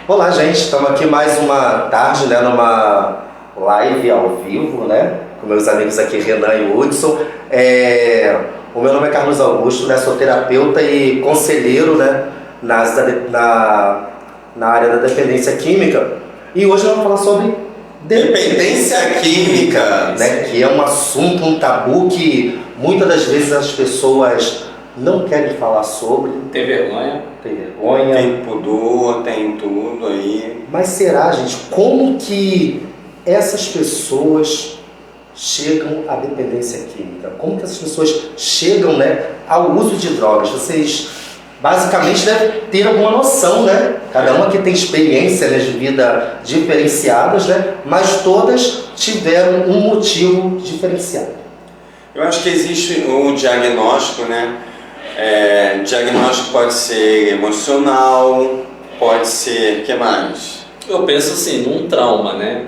Olá, gente. Estamos aqui mais uma tarde, né, numa live ao vivo, né, com meus amigos aqui, Renan e Hudson. O meu nome é Carlos Augusto, né, sou terapeuta e conselheiro, né, na área da dependência química. E hoje nós vamos falar sobre dependência química, né, que é um assunto, um tabu que muitas das vezes as pessoas não querem falar sobre. Tem vergonha. Tem pudor, tem tudo aí. Mas será, gente, como que essas pessoas chegam à dependência química? Como que essas pessoas chegam, né, ao uso de drogas? Vocês basicamente devem ter alguma noção, né? Cada uma aqui tem experiência, né, de vida diferenciadas, né? Mas todas tiveram um motivo diferenciado. Eu acho que existe o diagnóstico, né? Diagnóstico pode ser emocional, pode ser, o que mais? Eu penso assim, num trauma, né?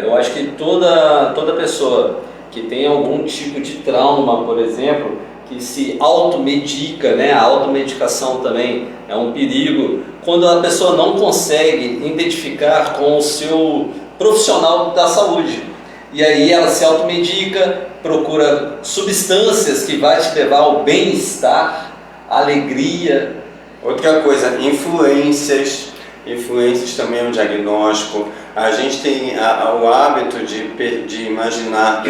Eu acho que toda pessoa que tem algum tipo de trauma, por exemplo, que se automedica, né? A automedicação também é um perigo. Quando a pessoa não consegue identificar com o seu profissional da saúde. E aí ela se automedica, procura substâncias que vai te levar ao bem-estar, alegria. Outra coisa, influências também é um diagnóstico. A gente tem o hábito de imaginar que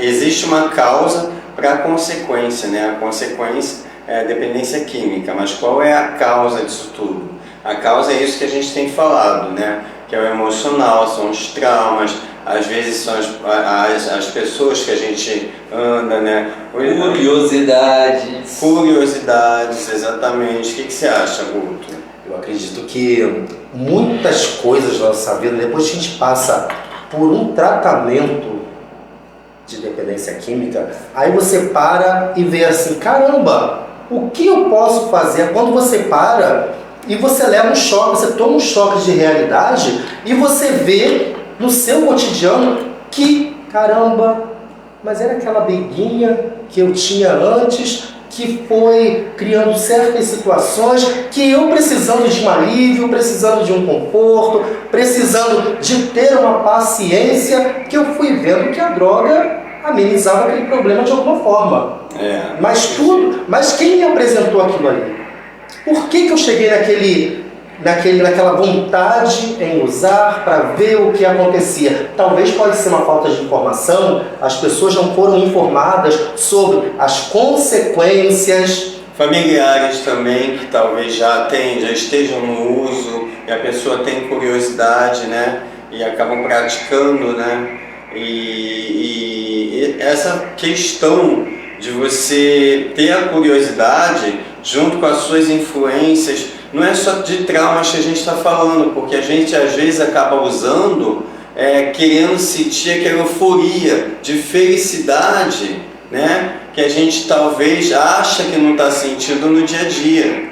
existe uma causa para a consequência, né? A consequência é a dependência química, mas qual é a causa disso tudo? A causa é isso que a gente tem falado, né? Que é o emocional, são os traumas, às vezes são as pessoas que a gente anda, né? Curiosidades, exatamente. O que você acha, Guto? Eu acredito que muitas coisas na nossa vida, depois que a gente passa por um tratamento de dependência química, aí você para e vê assim, caramba, o que eu posso fazer? Quando você para e você leva um choque, você toma um choque de realidade e você vê no seu cotidiano que, caramba, mas era aquela beguinha que eu tinha antes, que foi criando certas situações, que eu precisando de um alívio, precisando de um conforto, precisando de ter uma paciência, que eu fui vendo que a droga amenizava aquele problema de alguma forma. Mas quem me apresentou aquilo ali? Por que eu cheguei naquela vontade em usar para ver o que acontecia? Talvez pode ser uma falta de informação, as pessoas não foram informadas sobre as consequências. Familiares também que talvez já estejam no uso e a pessoa tem curiosidade, né? E acabam praticando, né? E essa questão de você ter a curiosidade junto com as suas influências, não é só de traumas que a gente está falando, porque a gente às vezes acaba usando, querendo sentir aquela euforia de felicidade, né? Que a gente talvez acha que não está sentindo no dia a dia.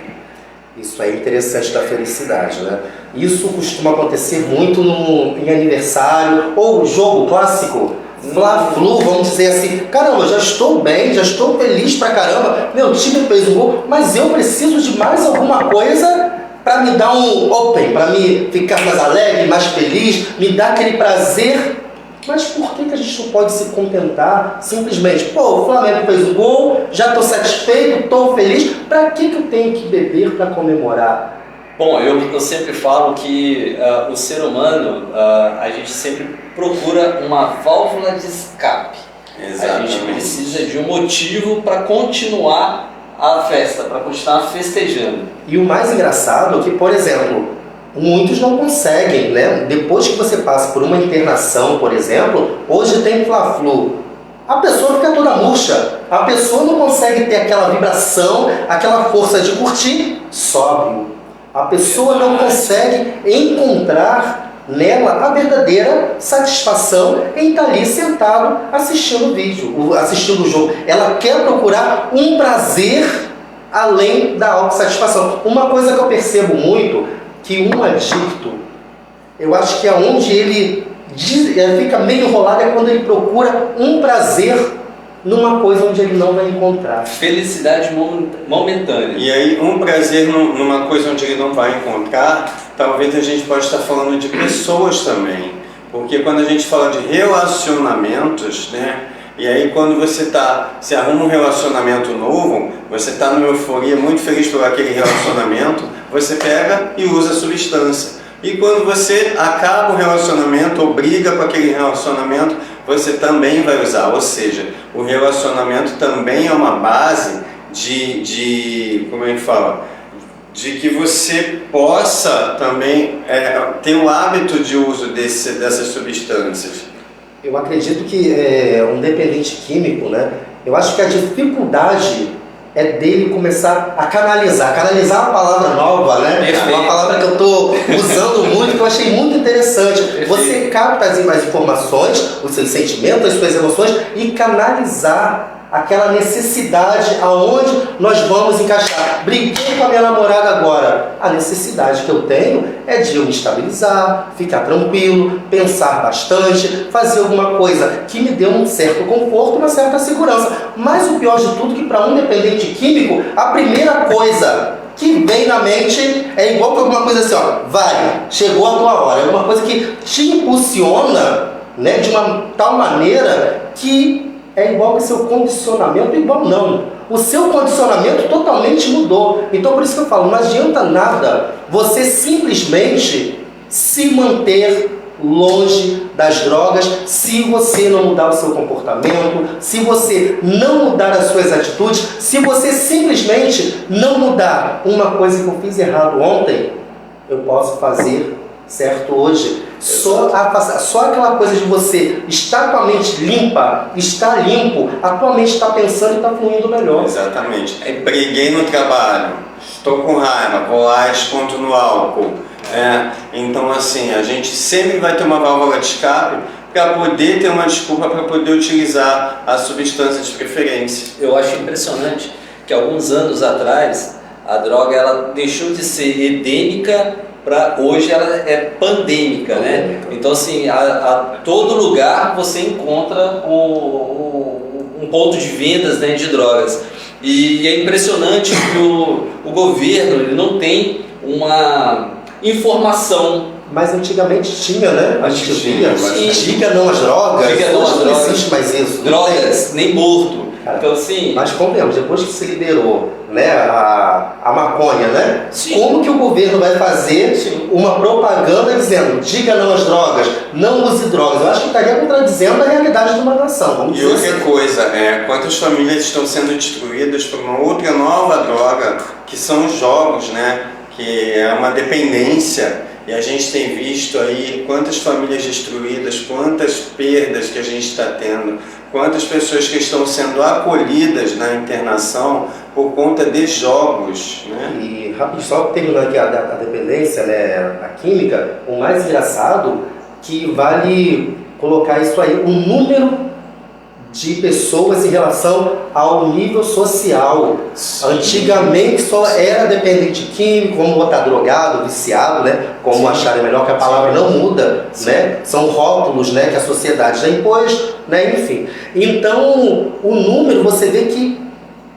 Isso é interessante da felicidade, né? Isso costuma acontecer muito em aniversário ou jogo clássico. Fla-Flu, vamos dizer assim, caramba, já estou bem, já estou feliz pra caramba, meu time fez um gol, mas eu preciso de mais alguma coisa para me dar um open, para me ficar mais alegre, mais feliz, me dar aquele prazer. Mas por que a gente não pode se contentar simplesmente, o Flamengo fez um gol, já estou satisfeito, estou feliz, para que eu tenho que beber para comemorar? Bom, eu sempre falo que o ser humano, a gente sempre procura uma válvula de escape. Exatamente. A gente precisa de um motivo para continuar a festa, para continuar festejando. E o mais engraçado é que, por exemplo, muitos não conseguem, né? Depois que você passa por uma internação, por exemplo, hoje tem Fla-Flu. A pessoa fica toda murcha, a pessoa não consegue ter aquela vibração, aquela força de curtir sóbrio. A pessoa não consegue encontrar nela a verdadeira satisfação em estar ali sentado assistindo o vídeo, assistindo o jogo. Ela quer procurar um prazer além da autossatisfação. Uma coisa que eu percebo muito, que um adicto, eu acho que onde ele fica meio enrolado é quando ele procura um prazer numa coisa onde ele não vai encontrar. Felicidade momentânea. E aí, um prazer numa coisa onde ele não vai encontrar, talvez a gente pode estar falando de pessoas também. Porque quando a gente fala de relacionamentos, né? E aí quando você arruma um relacionamento novo, você está numa euforia, muito feliz por aquele relacionamento, você pega e usa a substância. E quando você acaba o relacionamento ou briga com aquele relacionamento, você também vai usar. Ou seja, o relacionamento também é uma base como é que fala? De que você possa também ter o hábito de uso dessas substâncias. Eu acredito que um dependente químico, né? Eu acho que a dificuldade é dele começar a canalizar. Canalizar é uma palavra nova, né? Perfeito. Uma palavra que eu estou usando muito, que eu achei muito interessante. Perfeito. Você capta as informações, os seus sentimentos, as suas emoções e canalizar aquela necessidade aonde nós vamos encaixar. Briguei com a minha namorada agora. A necessidade que eu tenho é de eu me estabilizar, ficar tranquilo, pensar bastante, fazer alguma coisa que me dê um certo conforto, uma certa segurança. Mas o pior de tudo é que para um dependente químico, a primeira coisa que vem na mente é igual que alguma coisa assim, ó, vai, chegou a tua hora. É alguma coisa que te impulsiona, né, de uma tal maneira que é igual que seu condicionamento, igual não. O seu condicionamento totalmente mudou. Então por isso que eu falo, não adianta nada você simplesmente se manter longe das drogas se você não mudar o seu comportamento, se você não mudar as suas atitudes, se você simplesmente não mudar uma coisa que eu fiz errado ontem, eu posso fazer certo hoje. Só aquela coisa de você estar com a mente limpa, estar limpo, a tua mente está pensando e está fluindo melhor. Exatamente. Briguei no trabalho, estou com raiva, vou lá e escondo no álcool. Então assim, a gente sempre vai ter uma válvula de escape para poder ter uma desculpa para poder utilizar a substância de preferência. Eu acho impressionante que alguns anos atrás a droga ela deixou de ser endêmica para hoje ela é pandêmica, né? Então assim, a todo lugar você encontra um ponto de vendas, né, de drogas. E é impressionante que o governo ele não tem uma informação. Mas antigamente tinha, né? A gente via, diga não às drogas. Diga não às drogas. Não existe mais isso. Drogas, nem morto. Cara, então assim... Mas convenhamos, depois que se liberou, né, a maconha, né? Sim. Como que o governo vai fazer uma propaganda dizendo diga não às drogas, não use drogas? Eu acho que estaria contradizendo a realidade de uma nação. Vamos E dizer outra assim. coisa, quantas famílias estão sendo destruídas por uma outra nova droga, que são os jogos, né? Que é uma dependência. E a gente tem visto aí quantas famílias destruídas, quantas perdas que a gente está tendo, quantas pessoas que estão sendo acolhidas na internação por conta de jogos, né? E só terminando aqui a dependência, né, a química, o mais engraçado que vale colocar isso aí, o número de pessoas em relação ao nível social. Antigamente só era dependente químico, vamos botar drogado, viciado, né? Como acharem melhor, que a palavra não muda, né? São rótulos, né, que a sociedade já impôs, né? Enfim. Então, o número, você vê que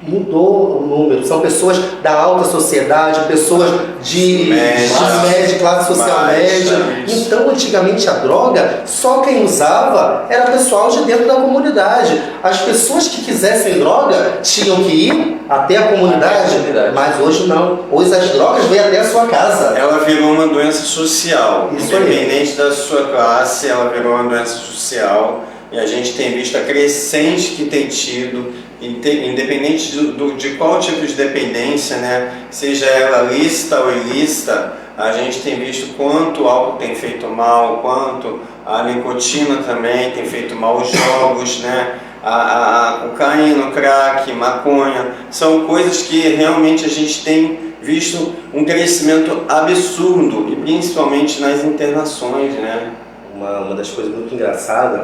mudou o número. São pessoas da alta sociedade, pessoas de média, classe social média. Então, antigamente a droga, só quem usava era pessoal de dentro da comunidade. As pessoas que quisessem droga tinham que ir até a comunidade, mas hoje não. Hoje as drogas vêm até a sua casa. Ela virou uma doença social. Isso Independente da sua classe, ela virou uma doença social. E a gente tem visto a crescente que tem tido, independente de qual tipo de dependência, né? Seja ela lícita ou ilícita, a gente tem visto quanto o álcool tem feito mal, quanto a nicotina também tem feito mal, os jogos, né? A cocaína, o crack, maconha, são coisas que realmente a gente tem visto um crescimento absurdo, e principalmente nas internações, né? Uma das coisas muito engraçadas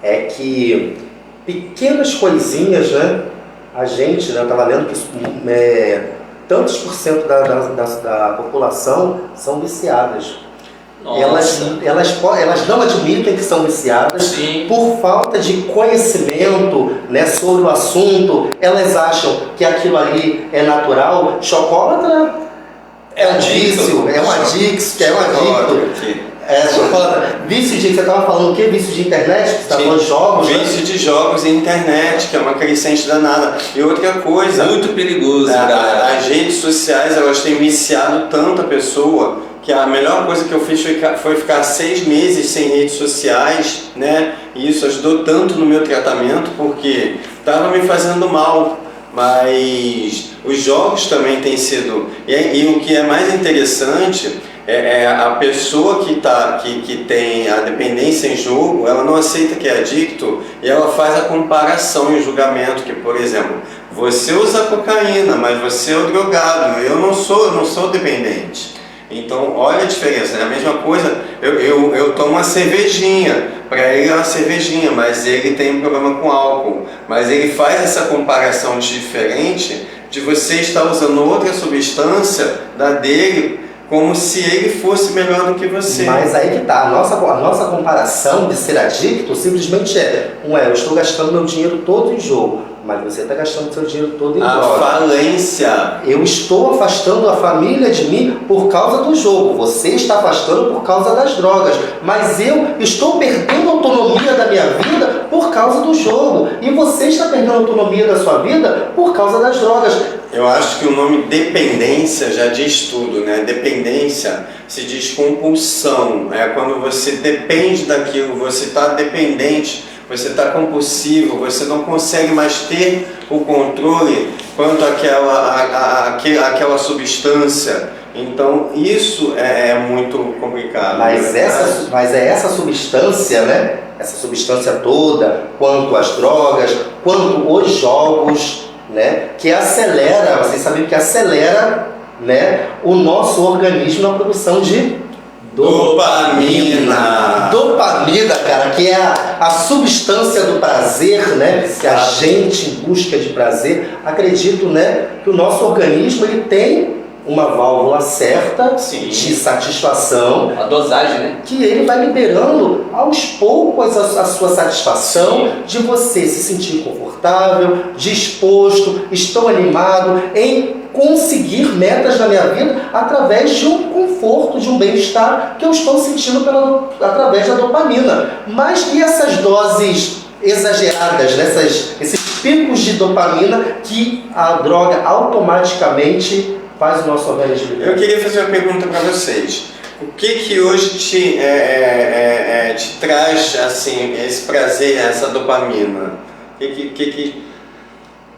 é que pequenas coisinhas, né? A gente, né, eu estava lendo que tantos por cento da população são viciadas. Elas não admitem que são viciadas. Sim. Por falta de conhecimento, né, sobre o assunto. Elas acham que aquilo ali é natural. Chocolate é um vício, é um adicto, chocolate. Vício de, você estava falando o quê? Vício de internet? Você está falando de jogos? Vício de jogos e internet, que é uma crescente danada. E outra coisa... Muito perigoso, cara. As redes sociais, elas têm viciado tanto a pessoa, que a melhor coisa que eu fiz foi ficar 6 meses sem redes sociais, né? E isso ajudou tanto no meu tratamento, porque estava me fazendo mal. Mas os jogos também têm sido... E o que é mais interessante é a pessoa que tem a dependência em jogo, ela não aceita que é adicto e ela faz a comparação e o julgamento, que, por exemplo, você usa cocaína, mas você é o drogado, eu não sou dependente. Então, olha a diferença, é a mesma coisa, eu tomo uma cervejinha, para ele é uma cervejinha, mas ele tem um problema com álcool. Mas ele faz essa comparação diferente de você estar usando outra substância da dele, como se ele fosse melhor do que você. Mas aí que tá, a nossa comparação de ser adicto simplesmente eu estou gastando meu dinheiro todo em jogo, mas você está gastando seu dinheiro todo em droga. A falência. Eu estou afastando a família de mim por causa do jogo, você está afastando por causa das drogas, mas eu estou perdendo a autonomia da minha vida por causa do jogo, e você está perdendo a autonomia da sua vida por causa das drogas. Eu acho que o nome dependência já diz tudo, né? Dependência se diz compulsão, é quando você depende daquilo, você está dependente, você está compulsivo, você não consegue mais ter o controle quanto àquela substância. Então isso é muito complicado. Mas é essa substância, né? Essa substância toda, quanto as drogas, quanto os jogos, né, que acelera, vocês sabem que acelera, né, o nosso organismo na produção de dopamina. Dopamina, cara, que é a substância do prazer, né, que a gente em busca de prazer. Acredito, né, que o nosso organismo ele tem uma válvula certa de satisfação. A dosagem, né? Que ele vai liberando aos poucos a sua satisfação de você se sentir confortável, disposto, estou animado em conseguir metas na minha vida através de um conforto, de um bem-estar que eu estou sentindo através da dopamina. Mas e essas doses exageradas, esses picos de dopamina que a droga automaticamente faz o nosso organismo? Eu queria fazer uma pergunta para vocês. O que hoje te traz assim, esse prazer, essa dopamina?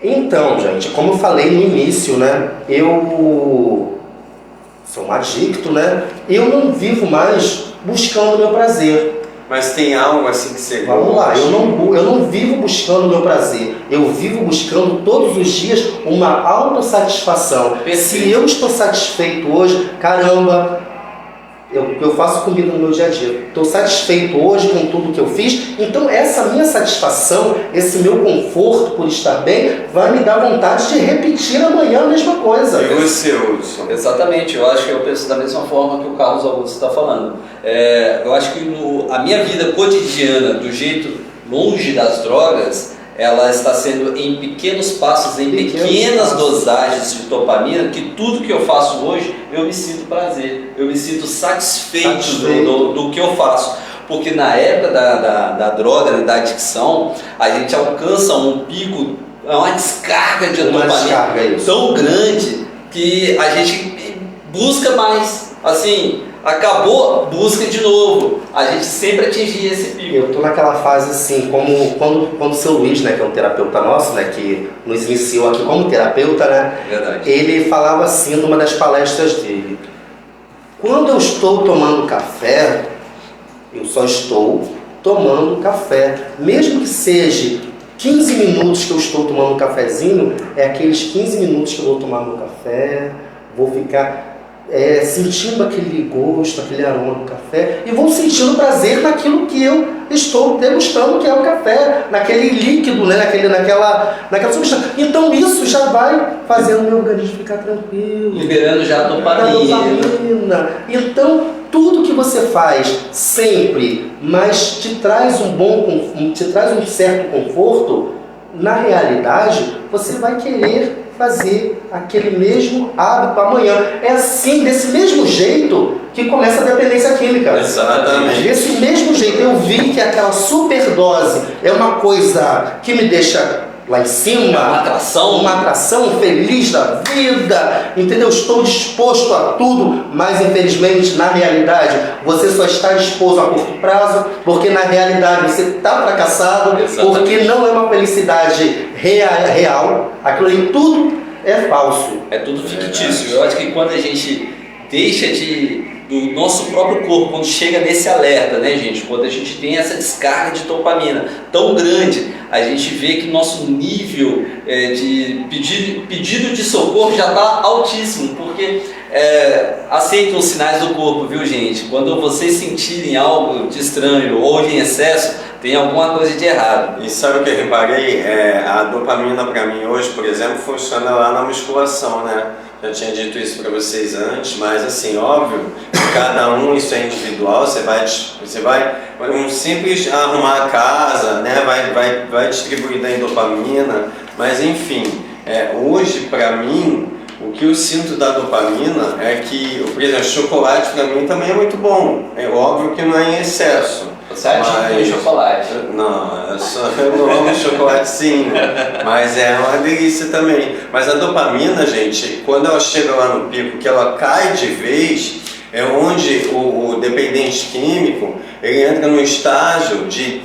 Então, gente, como eu falei no início, né? Eu sou um adicto, né? Eu não vivo mais buscando o meu prazer. Mas tem algo assim que você Vamos lá, eu não vivo buscando o meu prazer. Eu vivo buscando todos os dias uma autossatisfação. Se eu estou satisfeito hoje, caramba, eu faço comida no meu dia a dia. Estou satisfeito hoje com tudo que eu fiz. Então essa minha satisfação, esse meu conforto por estar bem, vai me dar vontade de repetir amanhã a mesma coisa. E você, Hudson? Exatamente, eu acho que eu penso da mesma forma que o Carlos Augusto está falando. Eu acho que a minha vida cotidiana, do jeito longe das drogas, ela está sendo em pequenos passos, em pequenas dosagens de dopamina, que tudo que eu faço hoje, eu me sinto prazer, eu me sinto satisfeito do que eu faço. Porque na época da droga, da adicção, a gente alcança um pico, uma descarga de dopamina tão grande que a gente busca mais. Assim, acabou, busca de novo. A gente sempre atingia esse pico. Eu tô naquela fase assim, como quando o seu Luiz, né, que é um terapeuta nosso, né, que nos iniciou aqui como terapeuta, né? Verdade. Ele falava assim numa das palestras dele: quando eu estou tomando café, eu só estou tomando café. Mesmo que seja 15 minutos que eu estou tomando um cafezinho, é aqueles 15 minutos que eu vou tomar meu café, vou ficar sentindo aquele gosto, aquele aroma do café, e vou sentindo prazer naquilo que eu estou degustando, que é o café, naquele líquido, né? naquela substância. Então isso já vai fazendo o meu organismo ficar tranquilo. Liberando já a dopamina. Então, tudo que você faz sempre, mas te traz um certo conforto, na realidade, você vai querer fazer aquele mesmo hábito amanhã. É assim, desse mesmo jeito que começa a dependência química. Exatamente. Desse mesmo jeito, eu vi que aquela superdose é uma coisa que me deixa lá em cima, uma atração, feliz da vida, entendeu? Estou disposto a tudo, mas infelizmente, na realidade, você só está disposto a curto prazo, porque na realidade você está fracassado, porque não é uma felicidade real, aquilo ali tudo é falso. É tudo fictício. Eu acho que quando a gente deixa do nosso próprio corpo, quando chega nesse alerta, né, gente? Quando a gente tem essa descarga de dopamina tão grande, a gente vê que nosso nível de pedido de socorro já está altíssimo, porque aceitam os sinais do corpo, viu, gente? Quando vocês sentirem algo de estranho ou de excesso, tem alguma coisa de errado. E sabe o que eu reparei? A dopamina para mim hoje, por exemplo, funciona lá na musculação, né? Já tinha dito isso para vocês antes, mas assim, óbvio, cada um isso é individual, você vai um simples arrumar a casa, né? vai distribuir daí dopamina, mas enfim, hoje para mim, o que eu sinto da dopamina é que, por exemplo, chocolate para mim também é muito bom, é óbvio que não é em excesso. Você acha chocolate? Não, eu não amo chocolate sim, mas é uma delícia também. Mas a dopamina, gente, quando ela chega lá no pico, que ela cai de vez, é onde o dependente químico ele entra no estágio de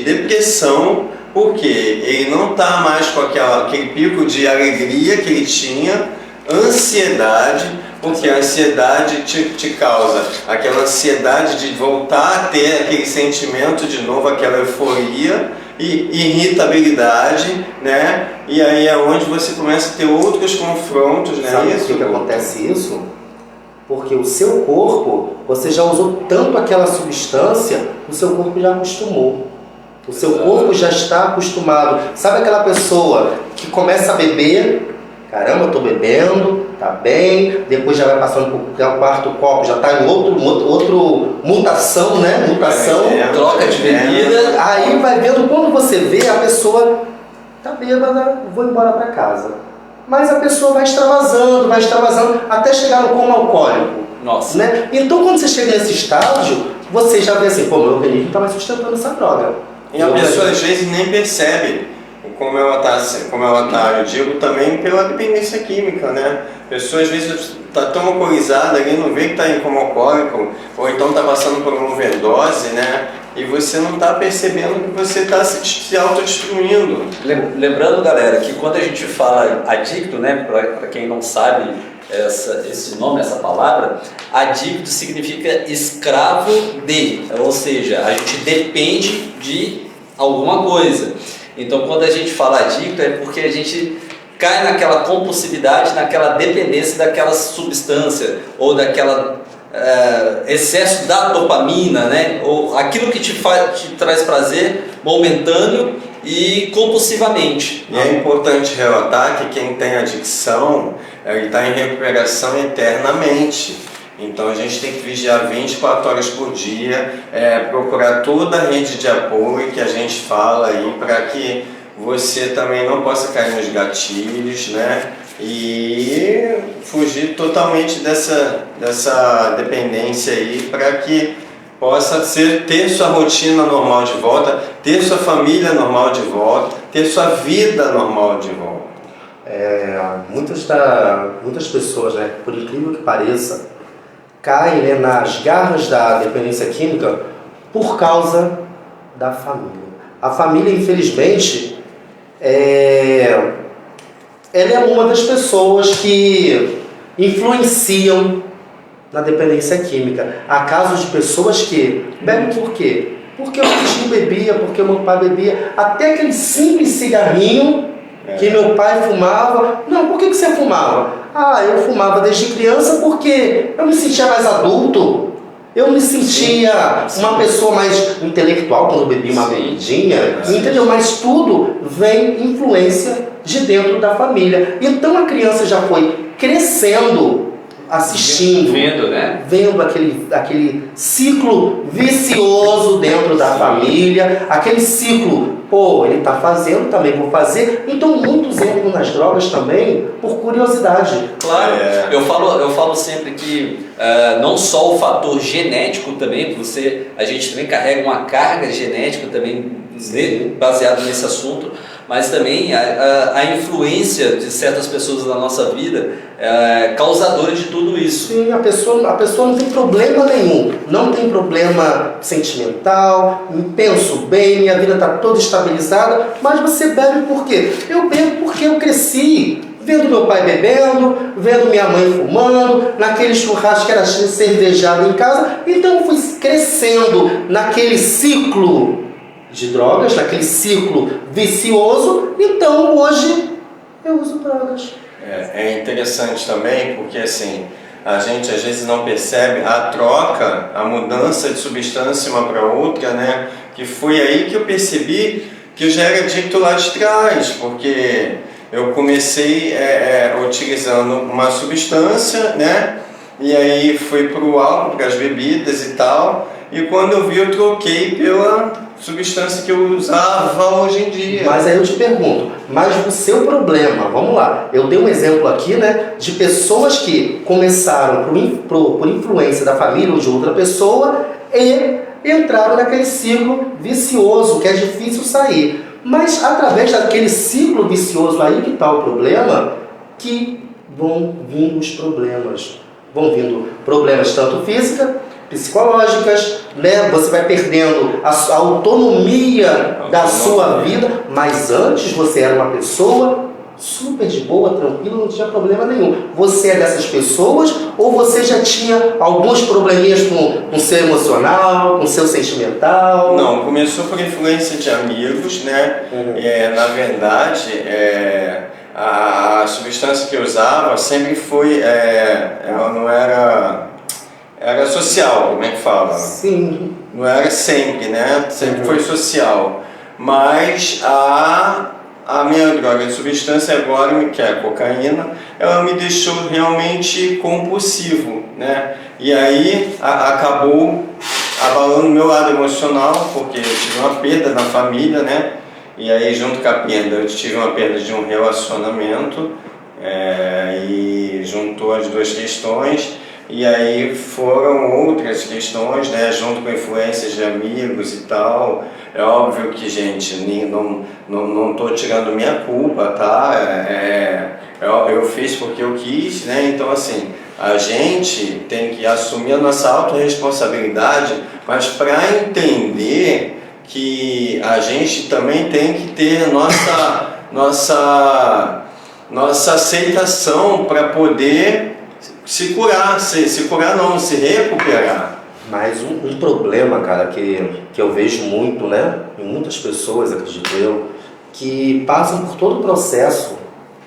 depressão, porque ele não está mais com aquele pico de alegria que ele tinha, ansiedade, porque a ansiedade te causa aquela ansiedade de voltar a ter aquele sentimento de novo, aquela euforia e irritabilidade, né? E aí é onde você começa a ter outros confrontos, né? Sabe por que acontece isso? Porque o seu corpo, você já usou tanto aquela substância, o seu corpo já acostumou. O seu corpo já está acostumado. Sabe aquela pessoa que começa a beber? Caramba, eu tô bebendo, tá bem, depois já vai passando pro quarto copo, já tá em outro mutação, né? Troca de bebida. Aí vai vendo, quando você vê, a pessoa tá bêbada, vou embora para casa. Mas a pessoa vai extravasando, até chegar no coma alcoólico. Nossa. Né? Então quando você chega nesse estágio, você já vê assim, pô, meu organismo não tá mais sustentando essa droga. E a pessoa às vezes nem percebe como ela tá, eu digo também pela dependência química, né? A pessoa às vezes está tão alcoolizada, ali não vê que está em coma alcoólico, ou então está passando por uma overdose, né? E você não está percebendo que você está se autodestruindo. Lembrando, galera, que quando a gente fala adicto, né, para quem não sabe esse nome, essa palavra, adicto significa escravo de, ou seja, a gente depende de alguma coisa. Então, quando a gente fala adicto, é porque a gente cai naquela compulsividade, naquela dependência daquela substância ou daquela excesso da dopamina, né? Ou aquilo que te traz prazer momentâneo e compulsivamente. E é importante relatar que quem tem adicção, ele está em recuperação eternamente. Então a gente tem que vigiar 24 horas por dia, procurar toda a rede de apoio que a gente fala aí para que você também não possa cair nos gatilhos, né? E fugir totalmente dessa dependência aí para que possa ter sua rotina normal de volta, ter sua família normal de volta, ter sua vida normal de volta. Muitas pessoas, né, por incrível que pareça, caem, né, nas garras da dependência química por causa da família. A família, infelizmente, ela é uma das pessoas que influenciam na dependência química. Há casos de pessoas que bebem por quê? Porque o tio bebia, porque o meu pai bebia. Até aquele simples cigarrinho Que meu pai fumava. Não, por que você fumava? Ah, eu fumava desde criança porque eu me sentia mais adulto. Eu me sentia uma pessoa mais intelectual quando eu bebi uma bebidinha, entendeu? Mas tudo vem influência de dentro da família. Então a criança já foi crescendo, assistindo, vendo aquele ciclo vicioso dentro da família, aquele ciclo, pô, ele está fazendo, também vou fazer. Então muitos entram nas drogas também por curiosidade. Claro, eu falo sempre que não só o fator genético também, a gente também carrega uma carga genética também baseado nesse assunto, mas também a influência de certas pessoas na nossa vida causadora de tudo isso. Sim, a pessoa não tem problema nenhum, não tem problema sentimental, penso bem, minha vida está toda estabilizada, mas você bebe por quê? Eu bebo porque eu cresci vendo meu pai bebendo, vendo minha mãe fumando, naquele churrasco que era cervejado em casa, então eu fui crescendo naquele ciclo de drogas, naquele ciclo vicioso, então hoje eu uso drogas. É interessante também porque assim, a gente às vezes não percebe a troca, a mudança de substância uma para outra, né? Que foi aí que eu percebi que eu já era adicto lá de trás, porque eu comecei utilizando uma substância, né? E aí fui para o álcool, para as bebidas e tal, e quando eu vi eu troquei pela substância que eu usava hoje em dia. Mas aí eu te pergunto, mas o seu problema, vamos lá, eu dei um exemplo aqui, né, de pessoas que começaram por influência da família ou de outra pessoa e entraram naquele ciclo vicioso que é difícil sair. Mas através daquele ciclo vicioso aí que está o problema, que vão vindo os problemas. Vão vindo problemas tanto física, psicológicas, né? Você vai perdendo a autonomia da sua vida, mas antes você era uma pessoa super de boa, tranquila, não tinha problema nenhum. Você é dessas pessoas ou você já tinha alguns probleminhas com o seu emocional, com o seu sentimental? Não, começou por influência de amigos, né? Na verdade, a substância que eu usava sempre foi, ela não era social, como é que fala? Sim. Não era sempre, né? Sempre foi social. Mas a minha droga de substância agora, que é a cocaína, ela me deixou realmente compulsivo, né? E aí acabou abalando o meu lado emocional, porque eu tive uma perda na família, né? E aí junto com a perda, eu tive uma perda de um relacionamento, e juntou as duas questões. E aí foram outras questões, né, junto com influências de amigos e tal. É óbvio que, gente, não estou tirando minha culpa, tá? Eu fiz porque eu quis, né? Então, assim, a gente tem que assumir a nossa autorresponsabilidade, mas para entender que a gente também tem que ter nossa aceitação para poder se curar, se recuperar. Mas um problema, cara, que eu vejo muito, né, em muitas pessoas, acredito eu, que passam por todo o processo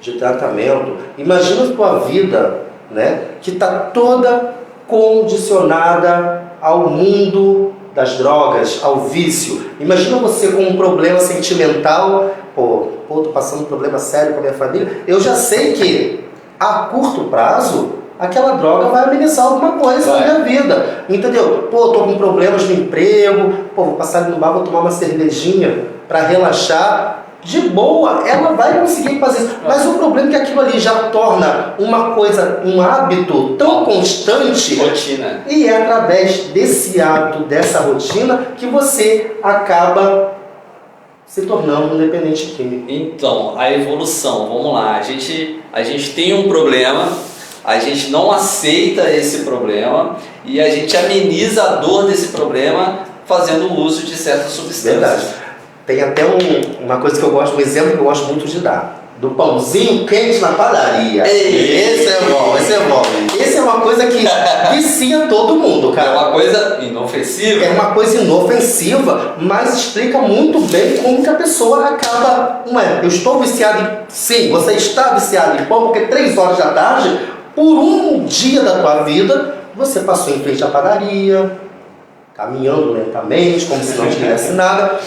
de tratamento. Imagina a tua vida, né, que está toda condicionada ao mundo das drogas, ao vício. Imagina você com um problema sentimental, tô passando um problema sério com a minha família. Eu já sei que a curto prazo aquela droga vai amenizar alguma coisa na minha vida, entendeu? Tô com problemas no emprego, vou passar ali no bar, vou tomar uma cervejinha para relaxar, de boa, ela vai conseguir fazer isso. Mas o problema é que aquilo ali já torna uma coisa, um hábito tão constante, rotina. E é através desse hábito, dessa rotina, que você acaba se tornando um dependente químico. Então, a evolução, vamos lá, a gente tem um problema, a gente não aceita esse problema e a gente ameniza a dor desse problema fazendo uso de certas substâncias. Verdade. Tem até uma coisa que eu gosto, um exemplo que eu gosto muito de dar. do pãozinho quente na padaria. Ei. Esse é bom, esse é bom. Esse é uma coisa que vicia todo mundo, cara. É uma coisa inofensiva. É uma coisa inofensiva, mas explica muito bem como que a pessoa acaba... eu estou viciado em... Sim, você está viciado em pão, porque 3 horas da tarde, por um dia da tua vida, você passou em frente à padaria, caminhando lentamente, como se não tivesse nada.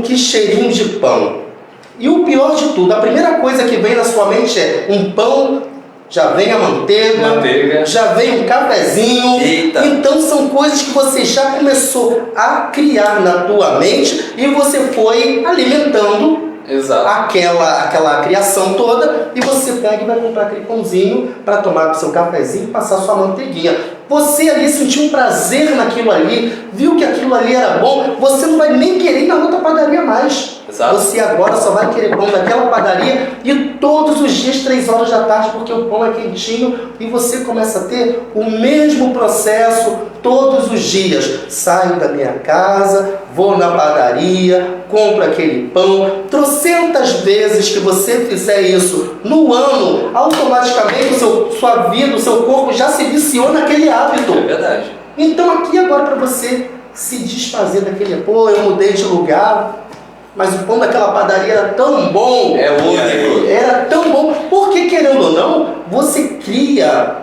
Que cheirinho de pão. E o pior de tudo, a primeira coisa que vem na sua mente é um pão, já vem a manteiga. Já vem um cafezinho. Eita. Então são coisas que você já começou a criar na tua mente e você foi alimentando. Exato. Aquela criação toda, e você pega e vai comprar aquele pãozinho para tomar com seu cafezinho e passar sua manteiguinha. Você ali sentiu um prazer naquilo ali, viu que aquilo ali era bom, você não vai nem querer ir na outra padaria mais. Exato. Você agora só vai querer pão daquela padaria e todos os dias 3 horas da tarde, porque o pão é quentinho, e você começa a ter o mesmo processo todos os dias. Saio da minha casa, vou na padaria, compro aquele pão. Trocentas vezes que você fizer isso no ano, automaticamente sua vida, o seu corpo já se viciou naquele hábito. É verdade. Então aqui agora para você se desfazer daquele, eu mudei de lugar, mas o pão daquela padaria era tão bom. É único. Era tão bom. Porque, querendo ou não, você cria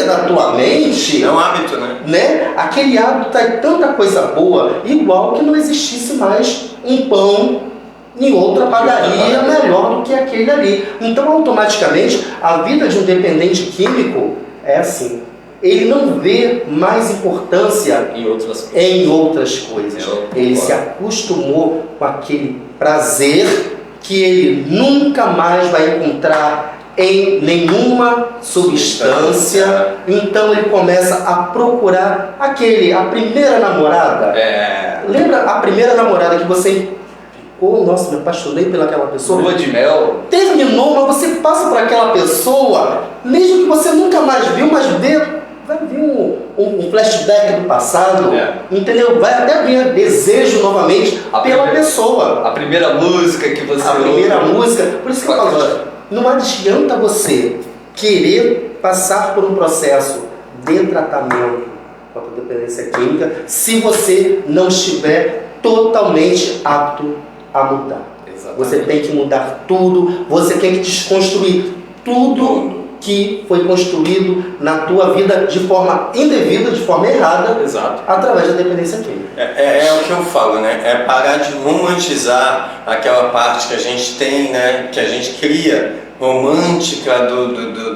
na tua mente... É um hábito, né? Aquele hábito é tanta coisa boa, igual que não existisse mais um pão em outra padaria melhor do que aquele ali. Então, automaticamente, a vida de um dependente químico é assim. Ele não vê mais importância em outras coisas. Ele se acostumou com aquele prazer que ele nunca mais vai encontrar em nenhuma substância. Então ele começa a procurar a primeira namorada. Lembra a primeira namorada que você ficou, nossa, me apaixonei pelaquela pessoa? Lua de mel. Terminou, mas você passa por aquela pessoa, mesmo que você nunca mais viu, mas vai vir um flashback do passado, entendeu? Vai até vir desejo novamente pela pessoa. A primeira música que você ouve. A primeira música. Por isso que eu falo, não adianta você querer passar por um processo de tratamento com a dependência química se você não estiver totalmente apto a mudar. Exatamente. Você tem que mudar tudo, você tem que desconstruir tudo que foi construído na tua vida de forma indevida, de forma errada, através da dependência química. É o que eu falo, É parar de romantizar aquela parte que a gente tem, que a gente cria, romântica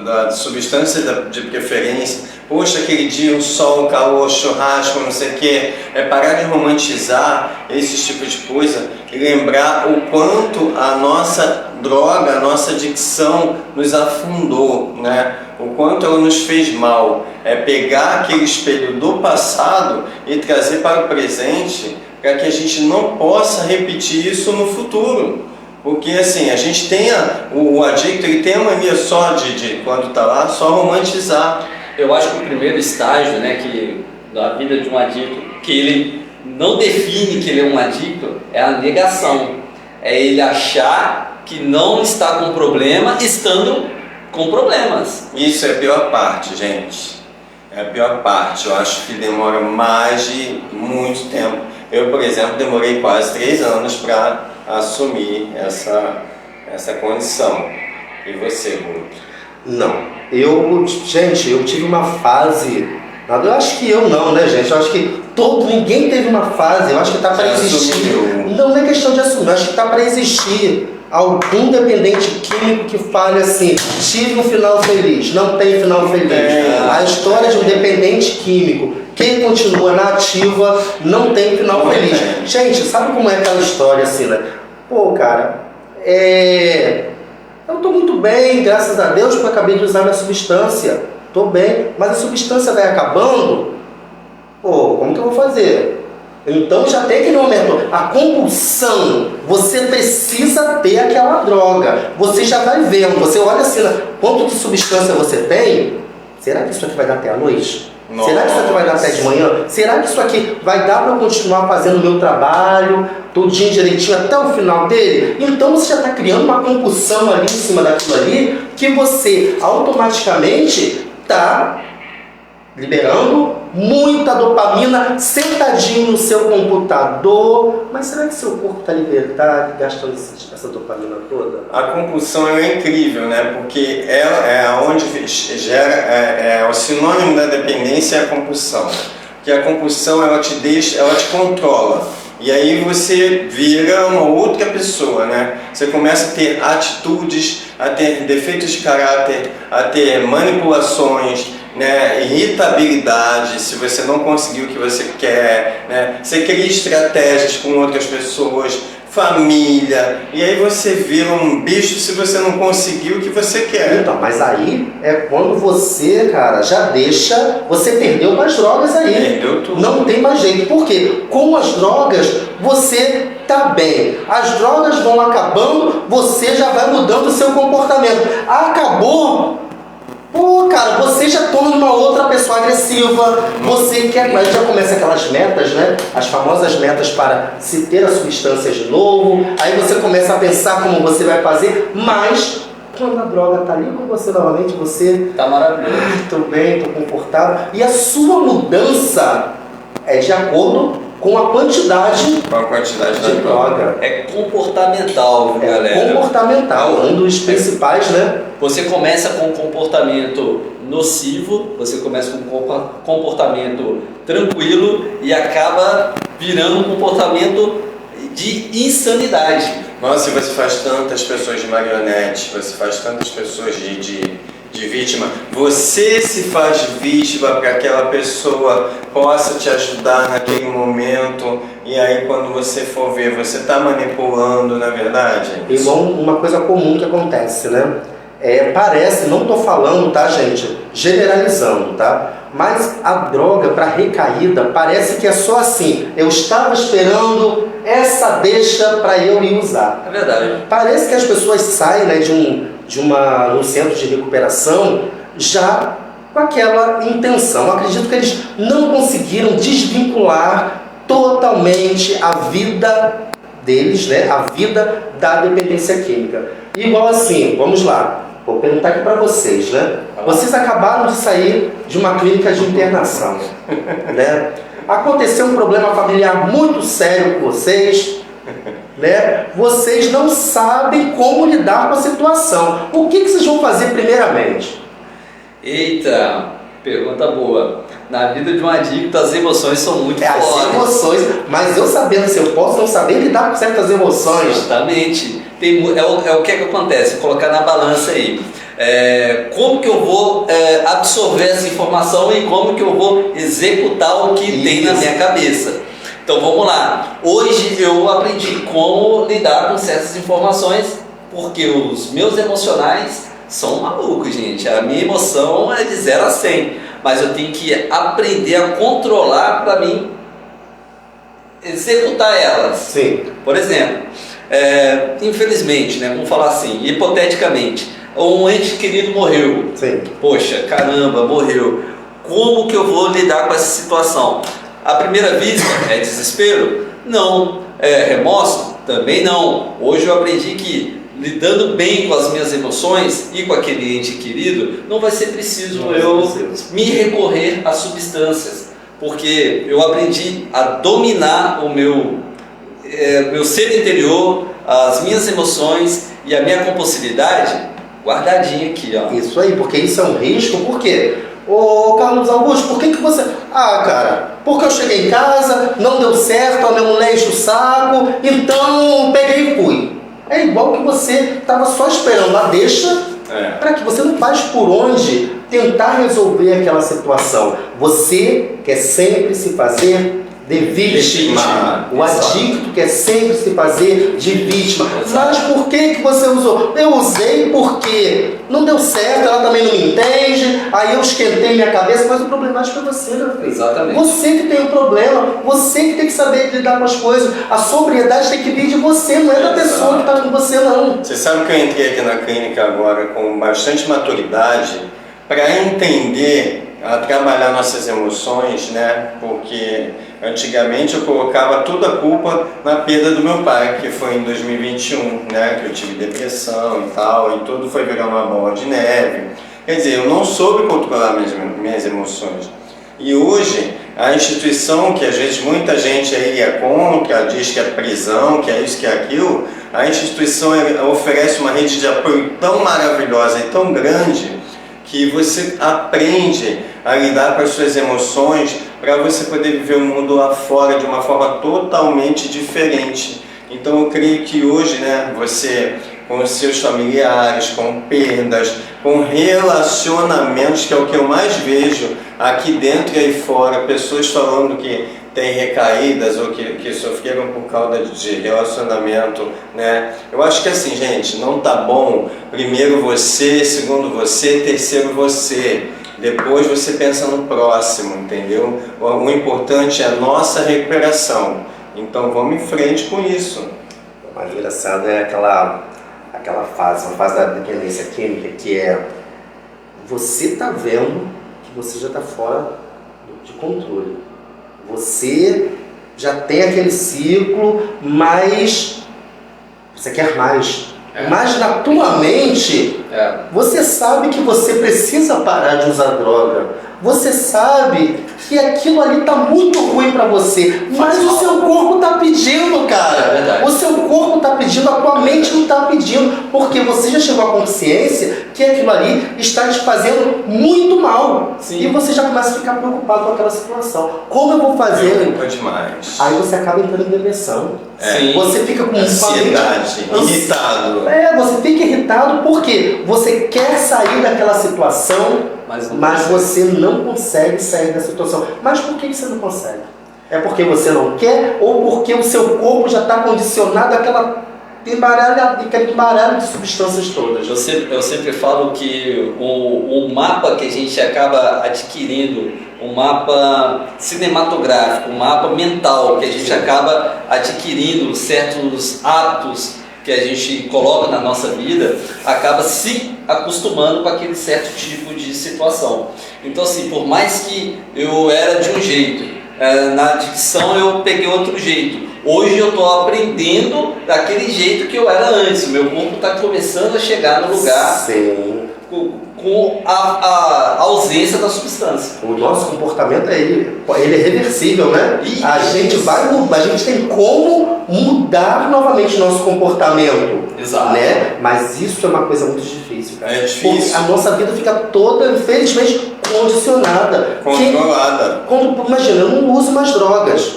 da substância de preferência. Poxa, aquele dia, o sol, o calor, churrasco, não sei o quê. É parar de romantizar esse tipo de coisa e lembrar o quanto a nossa droga, a nossa adicção nos afundou, O quanto ela nos fez mal. É pegar aquele espelho do passado e trazer para o presente para que a gente não possa repetir isso no futuro. Porque assim, a gente tem o adicto, ele tem a mania só de quando está lá, só romantizar. Eu acho que o primeiro estágio, da vida de um adicto, que ele não define que ele é um adicto, é a negação. É ele achar que não está com problema, estando com problemas. Isso é a pior parte, gente. É a pior parte. Eu acho que demora mais de muito tempo. Eu, por exemplo, demorei quase 3 anos para assumir essa condição. E você, Ruth? Não. Eu tive uma fase... Eu acho que eu não, gente? Eu acho que ninguém teve uma fase. Eu acho que está para existir. Não é questão de assumir. Eu acho que está para existir algum dependente químico que fale assim: tive um final feliz. Não tem final feliz. A história de um dependente químico que continua na ativa não tem final feliz. Gente, sabe como é aquela história assim, cara, eu estou muito bem, graças a Deus, porque eu acabei de usar minha substância. Estou bem, mas a substância vai acabando. Como que eu vou fazer? Então já tem aquele momento, a compulsão, você precisa ter aquela droga. Você já vai vendo, você olha assim, quanto de substância você tem, será que isso aqui vai dar até a noite? Será que isso aqui vai dar até de manhã? Será que isso aqui vai dar para eu continuar fazendo o meu trabalho, tudinho direitinho até o final dele? Então você já está criando uma compulsão ali em cima daquilo ali, que você automaticamente está liberando muita dopamina sentadinho no seu computador. Mas será que seu corpo está gastando essa dopamina toda? A compulsão é incrível, né? Porque ela é onde gera, é o sinônimo da dependência é a compulsão. Porque a compulsão ela te deixa, ela te controla. E aí você vira uma outra pessoa, né? Você começa a ter atitudes, a ter defeitos de caráter, a ter manipulações, né? Irritabilidade, se você não conseguir o que você quer, né? Você cria estratégias com outras pessoas, família, e aí você vira um bicho se você não conseguir o que você quer. Então, mas aí é quando você, cara, já deixa, você perdeu com as drogas aí. Perdeu tudo. Não tem mais jeito. Por quê? Com as drogas, você tá bem. As drogas vão acabando, você já vai mudando o seu comportamento. Acabou. Pô, cara, você já torna uma outra pessoa agressiva, você quer, aí já começa aquelas metas, né? As famosas metas para se ter a substância de novo, aí você começa a pensar como você vai fazer, mas quando a droga tá ali com você novamente, você... Tá maravilhoso. Tô bem, tô confortável, e a sua mudança é de acordo com a quantidade de droga. É comportamental, galera. Comportamental, um dos principais, né? Você começa com um comportamento nocivo, você começa com um comportamento tranquilo e acaba virando um comportamento de insanidade. Nossa, e você faz tantas pessoas de marionete, você faz tantas pessoas de vítima, você se faz vítima para que aquela pessoa possa te ajudar naquele momento, e aí quando você for ver, você está manipulando, na verdade? Igual uma coisa comum que acontece, né? Parece, não estou falando, tá, gente? Generalizando, tá? Mas a droga para recaída parece que é só assim. Eu estava esperando essa deixa para eu ir usar. É verdade. Parece que as pessoas saem, né, um centro de recuperação já com aquela intenção. Eu acredito que eles não conseguiram desvincular totalmente a vida deles, né, a vida da dependência química. Igual assim, vamos lá. Vou perguntar aqui para vocês, né? Vocês acabaram de sair de uma clínica de internação, né? Aconteceu um problema familiar muito sério com vocês, né? Vocês não sabem como lidar com a situação. O que vocês vão fazer primeiramente? Eita, pergunta boa. Na vida de um adicto, as emoções são muito fortes. As emoções, mas eu sabendo se eu posso não saber lidar com certas emoções. Justamente. É o que acontece, vou colocar na balança aí. Como que eu vou absorver essa informação e como que eu vou executar o que tem na minha cabeça. Então vamos lá. Hoje eu aprendi como lidar com certas informações, porque os meus emocionais são malucos, gente. A minha emoção é de 0 a 100, mas eu tenho que aprender a controlar para mim executar elas. Sim. Por exemplo, infelizmente, né, vamos falar assim, hipoteticamente, um ente querido morreu. Sim. Poxa, caramba, morreu. Como que eu vou lidar com essa situação? À primeira vista, é desespero? Não. Remorso? Também não. Hoje eu aprendi que lidando bem com as minhas emoções e com aquele ente querido, não vai ser preciso me recorrer a substâncias, porque eu aprendi a dominar o meu ser interior, as minhas emoções e a minha compulsividade guardadinha aqui, ó. Isso aí, porque isso é um risco. Por quê? Ô Carlos Augusto, por que você... Ah, cara, porque eu cheguei em casa, não deu certo, a minha mulher enche o saco, então peguei e fui. É igual que você estava só esperando a deixa para que você não faz por onde tentar resolver aquela situação. Você quer sempre se fazer de vítima. O adicto quer sempre se fazer de vítima. Mas por que você usou? Eu usei porque não deu certo, ela também não me entende, aí eu esquentei minha cabeça, mas o problemático é você, meu filho. Exatamente. Você que tem o problema, você que tem que saber lidar com as coisas. A sobriedade tem que vir de você, não é da pessoa que está com você, não. Você sabe que eu entrei aqui na clínica agora com bastante maturidade para entender a trabalhar nossas emoções, né? Porque antigamente eu colocava toda a culpa na perda do meu pai, que foi em 2021, né? Que eu tive depressão e tal, e tudo foi virando uma bola de neve. Quer dizer, eu não soube controlar minhas emoções. E hoje, a instituição, que às vezes muita gente aí é contra, diz que é prisão, que é isso, que é aquilo, a instituição oferece uma rede de apoio tão maravilhosa e tão grande que você aprende a lidar com as suas emoções para você poder viver o mundo lá fora de uma forma totalmente diferente. Então eu creio que hoje, né, você com os seus familiares, com perdas, com relacionamentos, que é o que eu mais vejo aqui dentro e aí fora, pessoas falando que têm recaídas ou que sofreram por causa de relacionamento, né? Eu acho que assim, gente, não tá bom, primeiro você, segundo você, terceiro você. Depois você pensa no próximo, entendeu? O importante é a nossa recuperação. Então vamos em frente com isso. O mais engraçado é aquela fase, uma fase da dependência química, que é você tá vendo que você já está fora de controle. Você já tem aquele ciclo, mas você quer mais. Mas na tua mente, você sabe que você precisa parar de usar droga. Você sabe que aquilo ali está muito ruim para você, mas o seu corpo está pedindo, cara. O seu corpo está pedindo, a tua mente não está pedindo, porque você já chegou à consciência que aquilo ali está te fazendo muito mal. Sim. E você já começa a ficar preocupado com aquela situação. Como eu vou fazer? Preocupa demais. Aí você acaba entrando em depressão. Sim. Você fica com ansiedade, irritado. Você fica irritado porque você quer sair daquela situação, mas você não consegue sair da situação. Mas por que você não consegue? É porque você não quer ou porque o seu corpo já está condicionado àquele embaralho de substâncias todas? Eu sempre falo que o mapa que a gente acaba adquirindo, um mapa cinematográfico, um mapa mental que a gente acaba adquirindo, certos hábitos que a gente coloca na nossa vida, acaba se acostumando com aquele certo tipo de situação. Então assim, por mais que eu era de um jeito, na dicção eu peguei outro jeito, hoje eu estou aprendendo daquele jeito que eu era antes, o meu corpo está começando a chegar no lugar. Sim. Com a ausência da substância. O nosso comportamento ele é reversível, né? Isso. A gente tem como mudar novamente o nosso comportamento. Exato. Né? Mas isso é uma coisa muito difícil, cara. É difícil. Porque a nossa vida fica toda, infelizmente, condicionada. Controlada. Imagina, eu não uso mais drogas,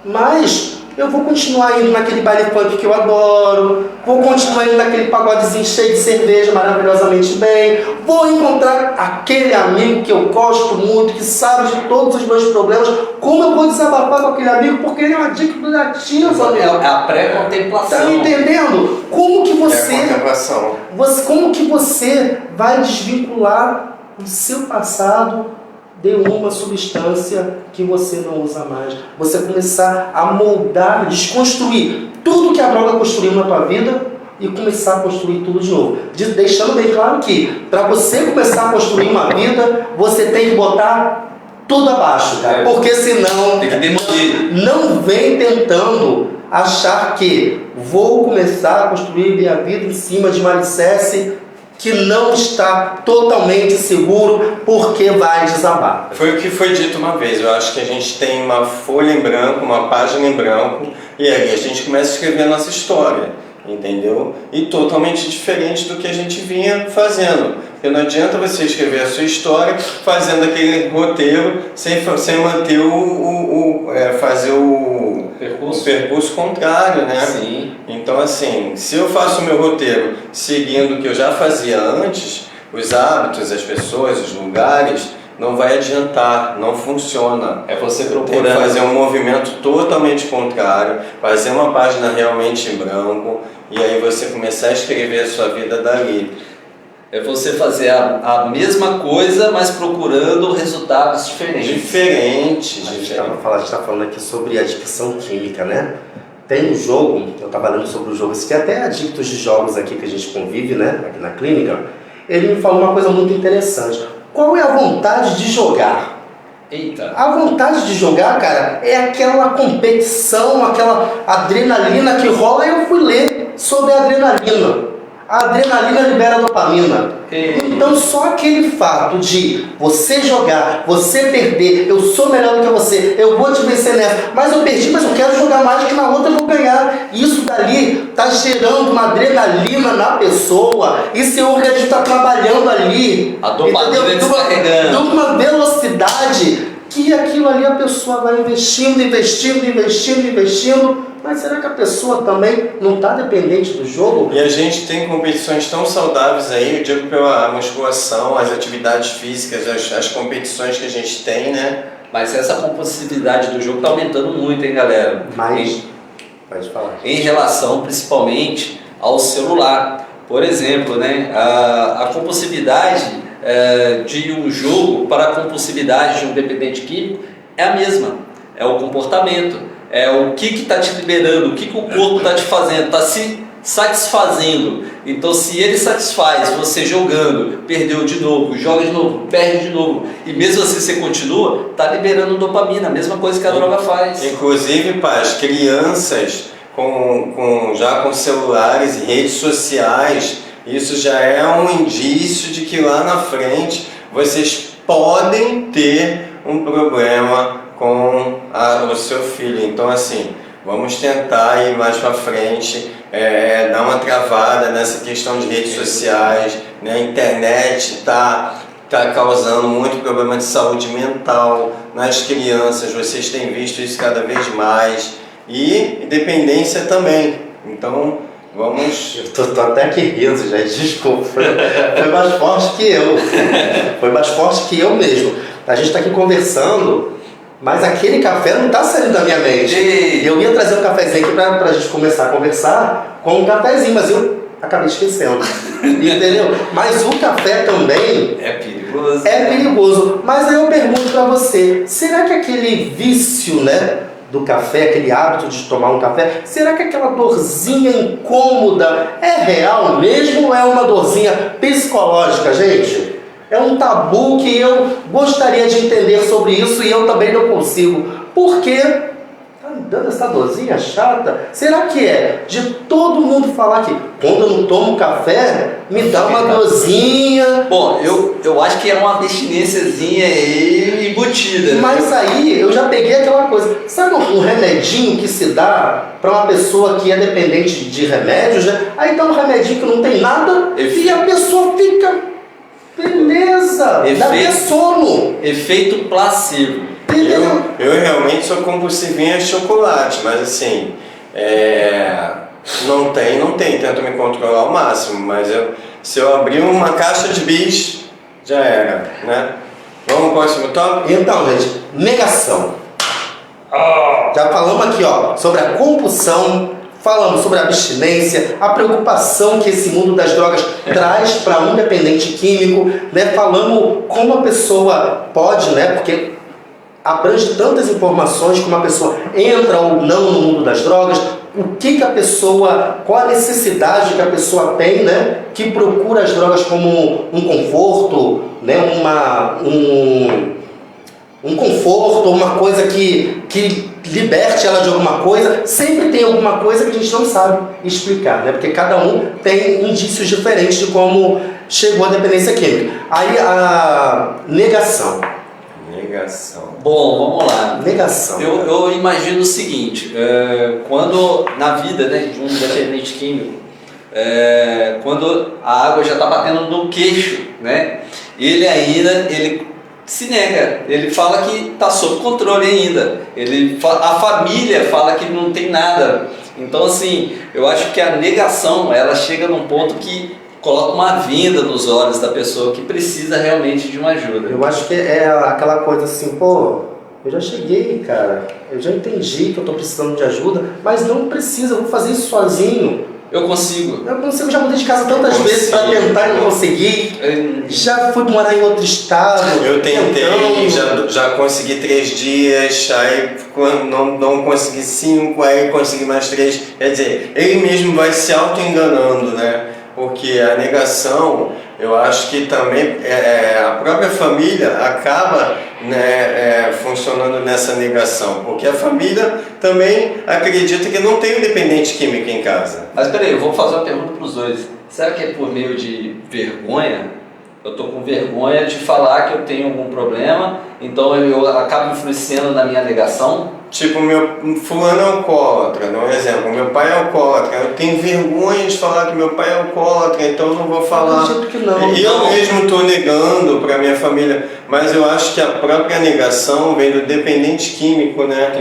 mas eu vou continuar indo naquele baile funk que eu adoro, vou continuar indo naquele pagodezinho cheio de cerveja maravilhosamente bem, vou encontrar aquele amigo que eu gosto muito, que sabe de todos os meus problemas, como eu vou desabafar com aquele amigo, porque ele é uma dica do gatinho, amigo. É a pré-contemplação. Tá me entendendo? Como que contemplação. Como que você vai desvincular o seu passado de uma substância que você não usa mais? Você começar a moldar, desconstruir tudo que a droga construiu na tua vida e começar a construir tudo de novo. Deixando bem claro que para você começar a construir uma vida, você tem que botar tudo abaixo, cara. Porque senão tem que demolir. Não vem tentando achar que vou começar a construir minha vida em cima de um alicerce que não está totalmente seguro, porque vai desabar. Foi o que foi dito uma vez. Eu acho que a gente tem uma folha em branco, uma página em branco, e aí a gente começa a escrever a nossa história, entendeu? E totalmente diferente do que a gente vinha fazendo. Porque não adianta você escrever a sua história fazendo aquele roteiro sem manter fazer o percurso contrário, né? Sim. Então, assim, se eu faço o meu roteiro seguindo o que eu já fazia antes, os hábitos, as pessoas, os lugares, não vai adiantar, não funciona. É você procurando. Tem que fazer um movimento totalmente contrário, fazer uma página realmente em branco, e aí você começar a escrever a sua vida dali. É você fazer a mesma coisa, mas procurando resultados diferentes. A gente está falando aqui sobre adicção química, né? Tem um jogo, eu estava lendo sobre o jogo, esse que é até adictos de jogos aqui que a gente convive, né? Aqui na clínica. Ele me falou uma coisa muito interessante. qual é a vontade de jogar? Eita. A vontade de jogar, cara, é aquela competição, aquela adrenalina que rola. Eu fui ler sobre a adrenalina. A adrenalina libera dopamina. Então só aquele fato de você jogar, você perder, eu sou melhor do que você, eu vou te vencer nessa, mas eu perdi, mas eu quero jogar mais, que na outra eu vou ganhar. Isso dali tá gerando uma adrenalina na pessoa e seu organismo está trabalhando ali. A dopamina descarregando. De uma velocidade que aquilo ali a pessoa vai investindo. Mas será que a pessoa também não está dependente do jogo? E a gente tem competições tão saudáveis aí, eu digo pela musculação, as atividades físicas, as competições que a gente tem, né? Mas essa compulsividade do jogo está aumentando muito, hein, galera? Mas, pode falar. Em relação, principalmente, ao celular. Por exemplo, né, a compulsividade de um jogo para a compulsividade de um dependente químico é a mesma. É o comportamento. É o que está te liberando, o que o corpo está te fazendo, está se satisfazendo. Então, se ele satisfaz você jogando, perdeu de novo, joga de novo, perde de novo, e mesmo assim você continua, está liberando dopamina, a mesma coisa que a droga faz. Inclusive, para as crianças já com celulares e redes sociais, isso já é um indício de que lá na frente vocês podem ter um problema com o seu filho. Então, assim, vamos tentar ir mais para frente, dar uma travada nessa questão de redes sociais, né? A internet tá causando muito problema de saúde mental nas crianças, vocês têm visto isso cada vez mais, e dependência também. Então, vamos... Eu tô até aqui rindo, gente, desculpa, foi mais forte que eu, foi mais forte que eu mesmo. A gente está aqui conversando, mas aquele café não está saindo da minha mente. Eu ia trazer um cafezinho aqui para a gente começar a conversar com um cafezinho, mas eu acabei esquecendo. Entendeu? Mas o café também é perigoso. É perigoso. Mas aí eu pergunto para você, será que aquele vício, né, do café, aquele hábito de tomar um café, será que aquela dorzinha incômoda é real mesmo ou é uma dorzinha psicológica, gente? É um tabu que eu gostaria de entender sobre isso e eu também não consigo. Por quê? Tá me dando essa dorzinha chata? Será que é de todo mundo falar que quando eu não tomo café, me dá uma dorzinha? Bom, eu acho que é uma abstinênciazinha aí embutida. Mas aí eu já peguei aquela coisa. Sabe um remedinho que se dá para uma pessoa que é dependente de remédios, né? Aí dá um remedinho que não tem nada e a pessoa fica... Beleza! Dá até sono! Efeito placebo. Eu realmente sou compulsivinho a chocolate, mas assim, não tem, tento me controlar ao máximo, mas se eu abrir uma caixa de bis, já era, né? Vamos pro próximo tópico? Então, gente, negação. Já falamos aqui, ó, sobre a compulsão, falamos sobre a abstinência, a preocupação que esse mundo das drogas traz para um dependente químico, né? Falamos como a pessoa pode, né? Porque abrange tantas informações, como a pessoa entra ou não no mundo das drogas, o que a pessoa, qual a necessidade que a pessoa tem, né? Que procura as drogas como um conforto, né? Um conforto, uma coisa que liberte ela de alguma coisa. Sempre tem alguma coisa que a gente não sabe explicar, né? Porque cada um tem indícios diferentes de como chegou a dependência química. Aí a negação. Bom, vamos lá. Negação. Eu imagino o seguinte, quando na vida, né, de um dependente químico, quando a água já está batendo no queixo, né, ele se nega, ele fala que está sob controle ainda, a família fala que não tem nada. Então, assim, eu acho que a negação, ela chega num ponto que coloca uma venda nos olhos da pessoa que precisa realmente de uma ajuda. Eu acho que é aquela coisa assim, pô, eu já cheguei, cara, eu já entendi que eu estou precisando de ajuda, mas não precisa, eu vou fazer isso sozinho. Eu consigo, já mudei de casa tantas vezes para tentar e não consegui. Já fui morar em outro estado. Eu tentei, já consegui 3 dias, aí não consegui 5, aí consegui mais 3. Quer dizer, ele mesmo vai se auto-enganando, né? Porque a negação, Eu acho que também a própria família acaba, né, funcionando nessa negação, porque a família também acredita que não tem um dependente químico em casa. Mas peraí, eu vou fazer uma pergunta para os dois. Será que é por meio de vergonha? Eu estou com vergonha de falar que eu tenho algum problema, então eu acabo influenciando na minha negação? Tipo, fulano é alcoólatra, dá um exemplo, meu pai é alcoólatra, eu tenho vergonha de falar que meu pai é alcoólatra, então eu não vou falar. Eu acredito que não. E eu mesmo estou negando para minha família, mas eu acho que a própria negação vem do dependente químico, né?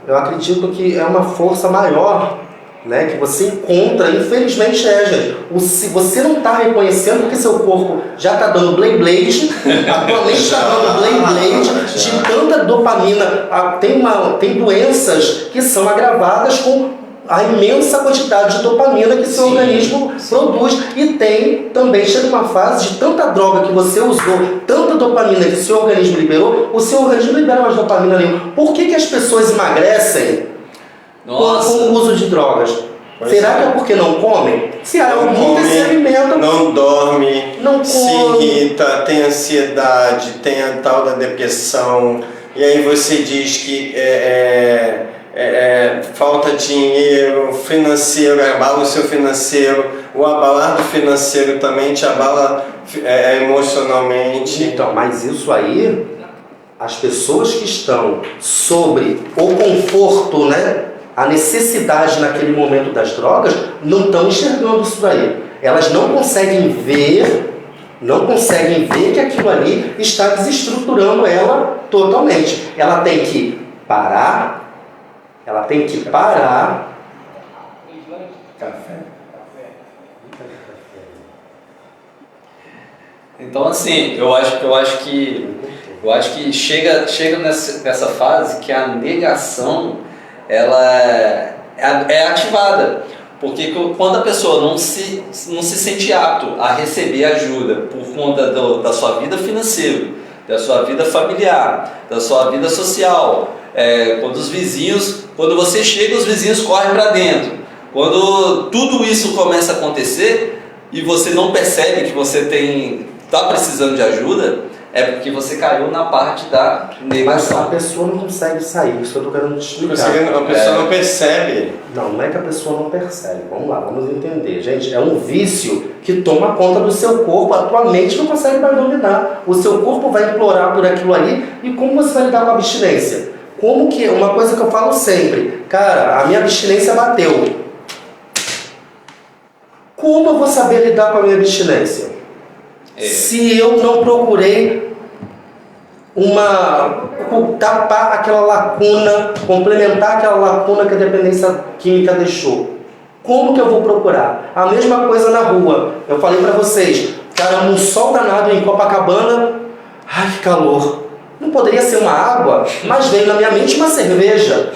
Eu acredito que é uma força maior, né, que você encontra, infelizmente gente. Se você não está reconhecendo porque seu corpo já está dando blade, atualmente está dando blade de tanta dopamina. Tem doenças que são agravadas com a imensa quantidade de dopamina que seu organismo produz. E também chega uma fase de tanta droga que você usou, tanta dopamina que seu organismo liberou, o seu organismo não libera mais dopamina nenhuma. Por que as pessoas emagrecem com o uso de drogas? Será que é porque não comem? Se há muito esse alimento, não dorme, não se irrita, tem ansiedade, tem a tal da depressão, e aí você diz que falta dinheiro, financeiro, abala o seu financeiro, o abalar do financeiro também te abala emocionalmente. Então, mas isso aí, as pessoas que estão sobre o conforto, né, a necessidade naquele momento das drogas, não estão enxergando isso daí. Elas não conseguem ver que aquilo ali está desestruturando ela totalmente. Ela tem que parar. Café. Então, assim, eu acho que chega nessa fase que a negação ela é ativada, porque quando a pessoa não se sente apto a receber ajuda por conta da sua vida financeira, da sua vida familiar, da sua vida social, quando você chega, os vizinhos correm para dentro. Quando tudo isso começa a acontecer e você não percebe que você está precisando de ajuda, é porque você caiu na parte da negação. Mas a pessoa não consegue sair, isso eu estou querendo te explicar. A pessoa não percebe. Não é que a pessoa não percebe. Vamos lá, vamos entender. Gente, é um vício que toma conta do seu corpo, a tua mente não consegue mais dominar. O seu corpo vai implorar por aquilo ali, e como você vai lidar com a abstinência? Como que, uma coisa que eu falo sempre, cara, a minha abstinência bateu. Como eu vou saber lidar com a minha abstinência? Se eu não procurei tapar aquela lacuna, complementar aquela lacuna que a dependência química deixou. Como que eu vou procurar? A mesma coisa na rua. Eu falei pra vocês, cara, um sol danado em Copacabana, ai que calor. Não poderia ser uma água, mas veio na minha mente uma cerveja.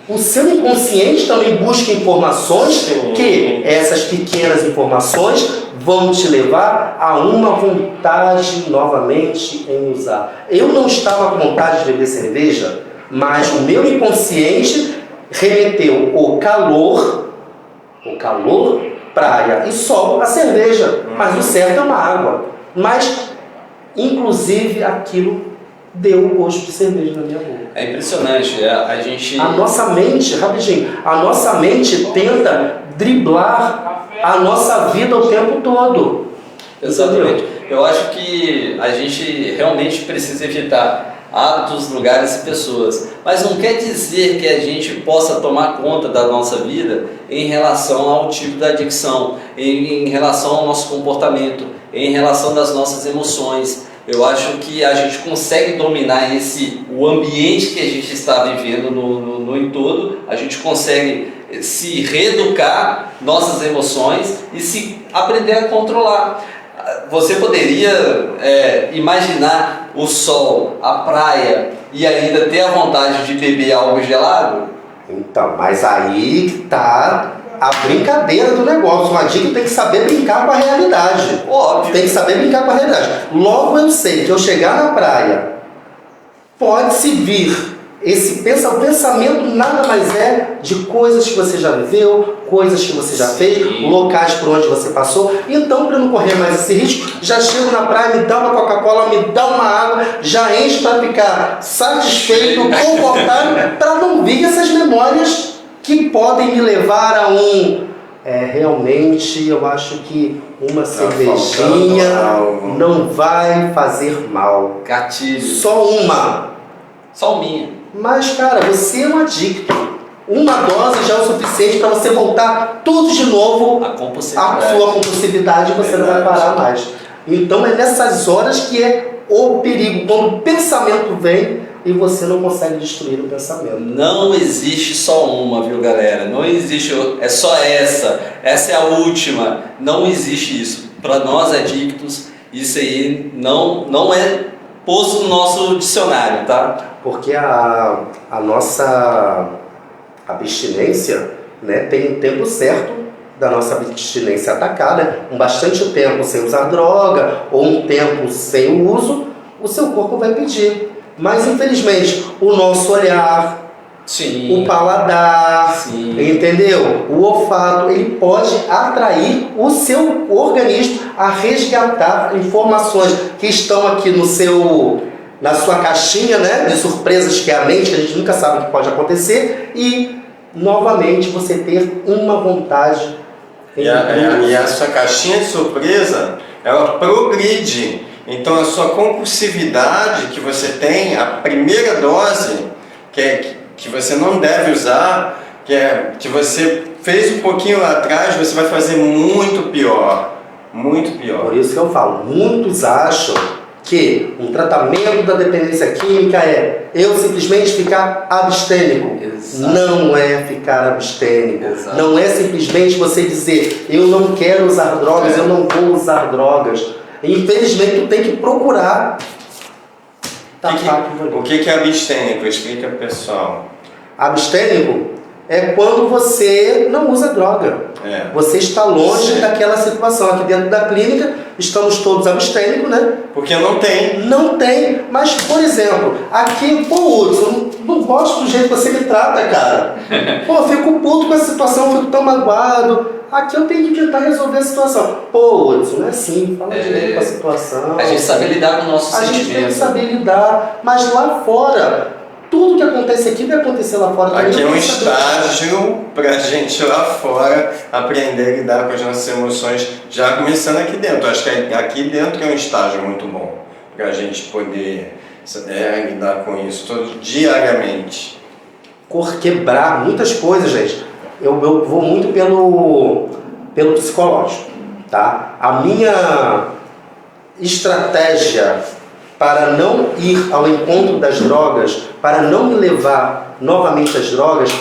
O seu inconsciente também busca informações que essas pequenas informações vão te levar a uma vontade novamente em usar. Eu não estava com vontade de beber cerveja, mas o meu inconsciente remeteu o calor, praia e sol, a cerveja. Mas o certo é uma água. Mas, inclusive, aquilo deu o gosto de cerveja na minha boca. É impressionante, A nossa mente, rapidinho, a nossa mente tenta driblar a nossa vida o tempo todo. Exatamente. Eu acho que a gente realmente precisa evitar hábitos, lugares e pessoas. Mas não quer dizer que a gente possa tomar conta da nossa vida em relação ao tipo da adicção, em relação ao nosso comportamento, em relação das nossas emoções. Eu acho que a gente consegue dominar o ambiente que a gente está vivendo no entorno, a gente consegue se reeducar nossas emoções e se aprender a controlar. Você poderia imaginar o sol, a praia e ainda ter a vontade de beber algo gelado? Então, mas aí está a brincadeira do negócio. Uma dica, tem que saber brincar com a realidade. Óbvio. Tem que saber brincar com a realidade. Logo eu sei que eu chegar na praia, pode-se vir o pensamento nada mais é de coisas que você já viveu, coisas que você já fez, locais por onde você passou. Então, para não correr mais esse risco, já chego na praia, me dá uma Coca-Cola, me dá uma água, já encho para ficar satisfeito, confortável, para não vir essas memórias que podem me levar a realmente, eu acho que uma cervejinha não vai fazer mal. Gatilho. Só uma. Só minha. Mas, cara, você é um adicto. Uma dose já é o suficiente para você voltar tudo de novo A compulsividade. à sua compulsividade e você não vai parar mais. Então é nessas horas que é o perigo. Quando o pensamento vem e você não consegue destruir o pensamento. Não existe só uma, viu, galera? Não existe, é só essa. Essa é a última. Não existe isso. Para nós adictos, isso aí não é posto no nosso dicionário, tá? Porque a nossa abstinência, né, tem um tempo certo da nossa abstinência atacada, bastante tempo sem usar droga ou um tempo sem o uso, o seu corpo vai pedir. Mas infelizmente o nosso olhar, Sim. o paladar, Sim. entendeu? O olfato, ele pode atrair o seu organismo a resgatar informações que estão aqui na sua caixinha, né, de surpresas que é a mente, que a gente nunca sabe o que pode acontecer, e novamente você ter uma vontade. E a sua caixinha de surpresa, ela progride. Então a sua compulsividade que você tem, a primeira dose, que você não deve usar, que você fez um pouquinho lá atrás, você vai fazer muito pior. Muito pior. Por isso que eu falo, muitos acham que um tratamento da dependência química é eu simplesmente ficar abstêmico. Exato. Não é ficar abstêmico. Exato. Não é simplesmente você dizer eu não quero usar drogas, eu não vou usar drogas. Infelizmente tu tem que procurar tapar aquilo ali. O que é abstêmico? Explica pro pessoal. Abstêmico é quando você não usa droga. Você está longe daquela situação. Aqui dentro da clínica estamos todos abstêmicos, né? Porque não tem. Não tem, mas por exemplo, aqui, pô, Hudson, não gosto do jeito que você me trata, cara. Pô, fico puto com essa situação, fico tão magoado. Aqui eu tenho que tentar resolver a situação. Pô, Hudson, não é assim, fala direito com a situação. A gente sabe lidar com nossos A sentimentos. gente tem que saber lidar, mas lá fora, tudo que acontece aqui vai acontecer lá fora também. Aqui é um estágio pra gente lá fora aprender a lidar com as nossas emoções, já começando aqui dentro. Acho que aqui dentro é um estágio muito bom pra gente poder lidar com isso diariamente. Quebrar muitas coisas, gente. Eu vou muito pelo psicológico, tá? A minha estratégia para não ir ao encontro das drogas, para não me levar novamente às drogas,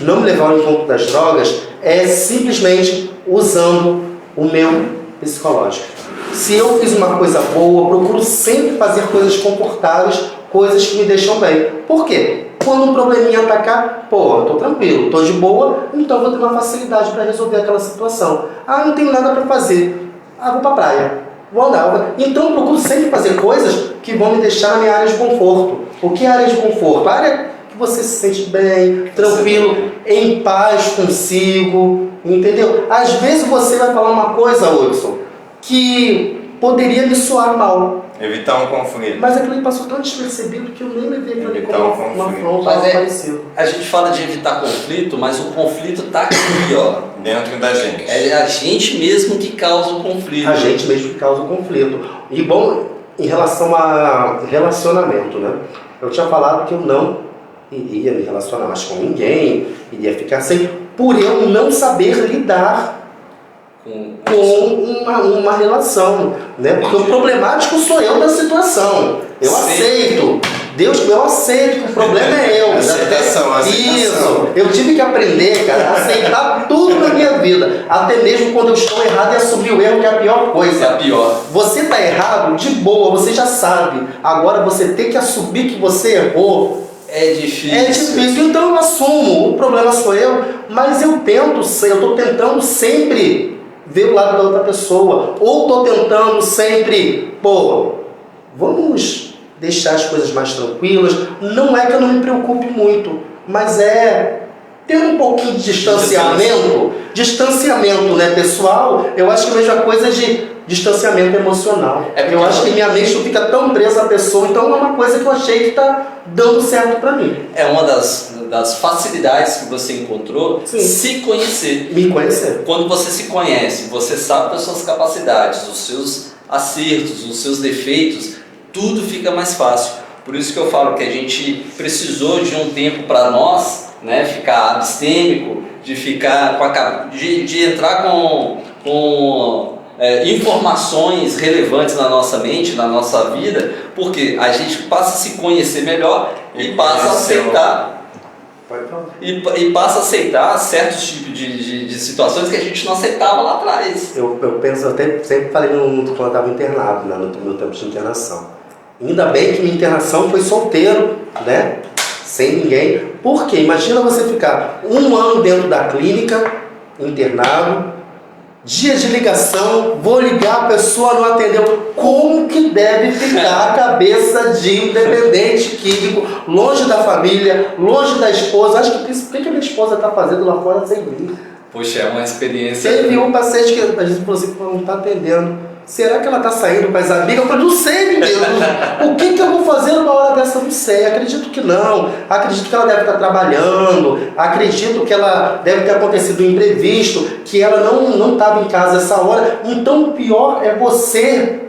não me levar ao encontro das drogas, é simplesmente usando o meu psicológico. Se eu fiz uma coisa boa, eu procuro sempre fazer coisas confortáveis, coisas que me deixam bem. Por quê? Quando um probleminha atacar, pô, eu tô tranquilo, tô de boa, então vou ter uma facilidade para resolver aquela situação. Ah, não tenho nada para fazer. Ah, vou pra praia. Vou andar. Então eu procuro sempre fazer coisas que vão me deixar na minha área de conforto. O que é a área de conforto? A área que você se sente bem, tranquilo, em paz consigo, entendeu? Às vezes você vai falar uma coisa, Hudson, que poderia me soar mal. Evitar um conflito. Mas aquilo passou tão despercebido que eu nem levei aquilo ali como uma afronta. Mas a gente fala de evitar conflito, mas o conflito tá aqui, ó. Dentro da gente. É a gente mesmo que causa o conflito. A gente mesmo que causa o conflito. E bom, em relação a relacionamento, né? Eu tinha falado que eu não iria me relacionar mais com ninguém, iria ficar sem, por eu não saber lidar com uma relação, né? Porque o problemático sou eu da situação. Eu aceito. Deus, eu aceito que o problema é eu. Aceitação. Isso. Eu tive que aprender, cara, a aceitar tudo na minha vida. Até mesmo quando eu estou errado e assumir o erro, que é a pior coisa. É a pior. Você está errado, de boa, você já sabe. Agora você tem que assumir que você errou. É difícil. É difícil. Então eu assumo. O problema sou eu, mas eu estou tentando sempre ver o lado da outra pessoa. Ou estou tentando sempre, pô, vamos deixar as coisas mais tranquilas. Não é que eu não me preocupe muito, mas ter um pouquinho de distanciamento, né, pessoal. Eu acho que a mesma coisa de distanciamento emocional. Eu acho que minha mente não fica tão presa à pessoa, então é uma coisa que eu achei que está dando certo para mim. É uma das facilidades que você encontrou. Sim. Se conhecer. Me conhecer. Quando você se conhece, você sabe das suas capacidades, os seus acertos, os seus defeitos, tudo fica mais fácil. Por isso que eu falo que a gente precisou de um tempo para nós, né, ficar abstêmico, de entrar com informações relevantes na nossa mente, na nossa vida, porque a gente passa a se conhecer melhor e passa a aceitar. E passa a aceitar certos tipos de situações que a gente não aceitava lá atrás. Eu penso, até sempre falei quando eu estava internado, né, no meu tempo de internação. Ainda bem que minha internação foi solteiro, né? Sem ninguém. Porque imagina você ficar 1 ano dentro da clínica, internado, dia de ligação, vou ligar, a pessoa não atendeu. Como que deve ficar a cabeça de um dependente químico, longe da família, longe da esposa? Acho que o que a minha esposa está fazendo lá fora sem mim? Poxa, é uma experiência... Teve um paciente que a gente falou assim, não está atendendo. Será que ela está saindo com as amigas? Eu falei, não sei, menino. O que eu vou fazer numa hora dessa? Não sei. Acredito que não. Acredito que ela deve estar trabalhando. Acredito que ela deve ter acontecido um imprevisto, que ela não estava em casa essa hora. Então o pior é você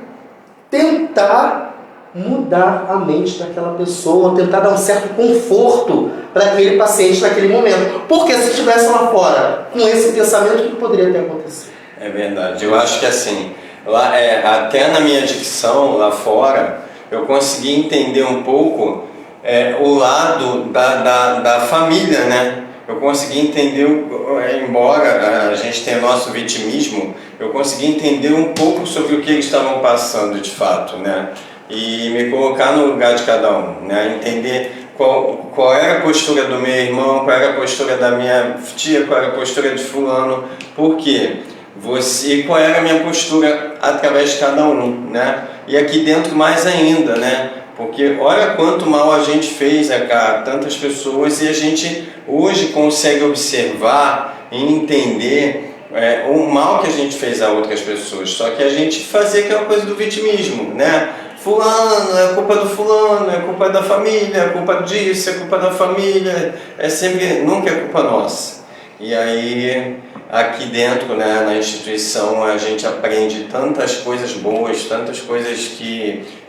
tentar mudar a mente daquela pessoa, tentar dar um certo conforto para aquele paciente naquele momento. Porque se estivesse lá fora com esse pensamento, o que poderia ter acontecido? É verdade. Eu acho que assim... Lá, até na minha dicção lá fora, eu consegui entender um pouco o lado da família, né? Eu consegui entender, embora a gente tenha nosso vitimismo, eu consegui entender um pouco sobre o que eles estavam passando de fato, né? E me colocar no lugar de cada um, né? Entender qual era a postura do meu irmão, qual era a postura da minha tia, qual era a postura de fulano, por quê? Qual era a minha postura através de cada um, né? E aqui dentro mais ainda, né? Porque olha quanto mal a gente fez a tantas pessoas, e a gente hoje consegue observar e entender o mal que a gente fez a outras pessoas. Só que a gente fazia aquela coisa do vitimismo, né? Fulano, é culpa do fulano, é culpa da família, é culpa disso, é culpa da família, nunca é culpa nossa. E aí... Aqui dentro, né, na instituição, a gente aprende tantas coisas boas, tantas coisas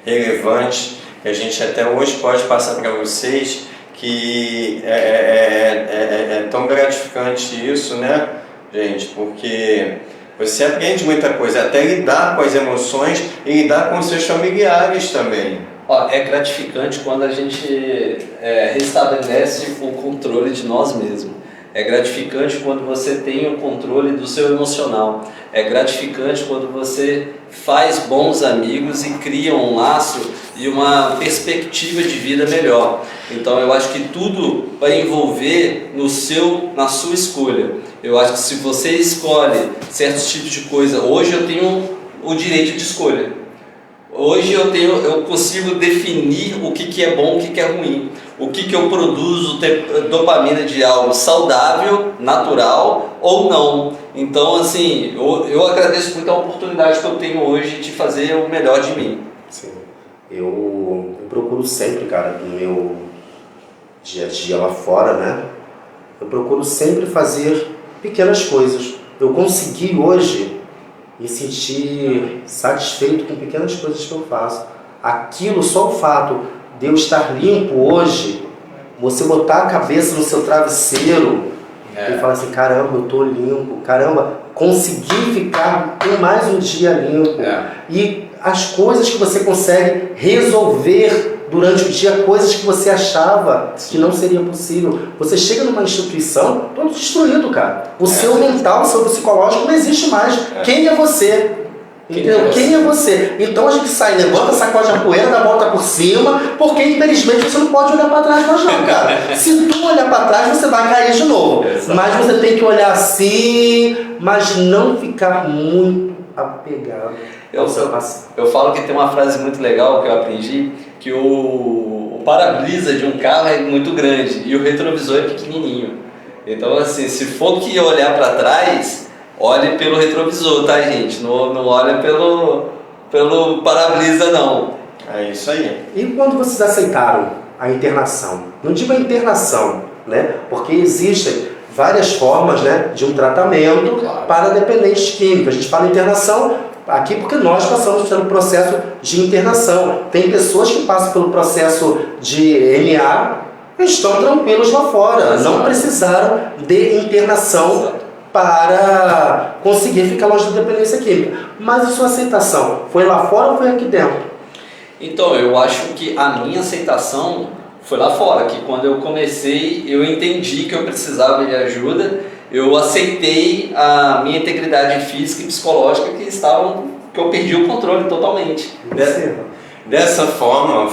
relevantes, que a gente até hoje pode passar para vocês, que é tão gratificante isso, né, gente? Porque você aprende muita coisa, até lidar com as emoções e lidar com os seus familiares também. É gratificante quando a gente restabelece o controle de nós mesmos. É gratificante quando você tem o controle do seu emocional. É gratificante quando você faz bons amigos e cria um laço e uma perspectiva de vida melhor. Então eu acho que tudo vai envolver na sua escolha. Eu acho que se você escolhe certos tipos de coisa, hoje eu tenho o direito de escolha. Hoje eu consigo definir o que é bom, o que é ruim. O que eu produzo dopamina de algo saudável, natural ou não. Então, assim, eu agradeço muito a oportunidade que eu tenho hoje de fazer o melhor de mim. Sim. Eu procuro sempre, cara, no meu dia a dia lá fora, né? Eu procuro sempre fazer pequenas coisas. Eu consegui hoje me sentir satisfeito com pequenas coisas que eu faço. Aquilo, só o fato de eu estar limpo hoje, você botar a cabeça no seu travesseiro e falar assim, caramba, eu tô limpo, caramba, consegui ficar com mais um dia limpo. E as coisas que você consegue resolver durante o dia, coisas que você achava que não seria possível. Você chega numa instituição, todo destruído, cara. O seu mental, o seu psicológico não existe mais. Quem é você? Entendeu? Quem é você? Então a gente sai, levanta, sacode a poeira, dá a volta por cima, porque infelizmente você não pode olhar para trás mais não, cara. Se tu olhar para trás, você vai cair de novo. Mas você tem que olhar assim, mas não ficar muito apegado ao seu passado. Eu falo que tem uma frase muito legal que eu aprendi, que o para-brisa de um carro é muito grande e o retrovisor é pequenininho. Então, assim, se for que olhar para trás, olhe pelo retrovisor, tá, gente? Não olha pelo para-brisa, não. É isso aí. E quando vocês aceitaram a internação? Não digo a internação, né? Porque existem várias formas, né, de um tratamento para dependentes químicos. A gente fala internação aqui porque nós passamos pelo processo de internação. Tem pessoas que passam pelo processo de NA e estão tranquilos lá fora. Não precisaram de internação para conseguir ficar longe da dependência química. Mas a sua aceitação foi lá fora ou foi aqui dentro? Então, eu acho que a minha aceitação foi lá fora, que quando eu comecei, eu entendi que eu precisava de ajuda, eu aceitei a minha integridade física e psicológica que eu perdi o controle totalmente. Dessa forma,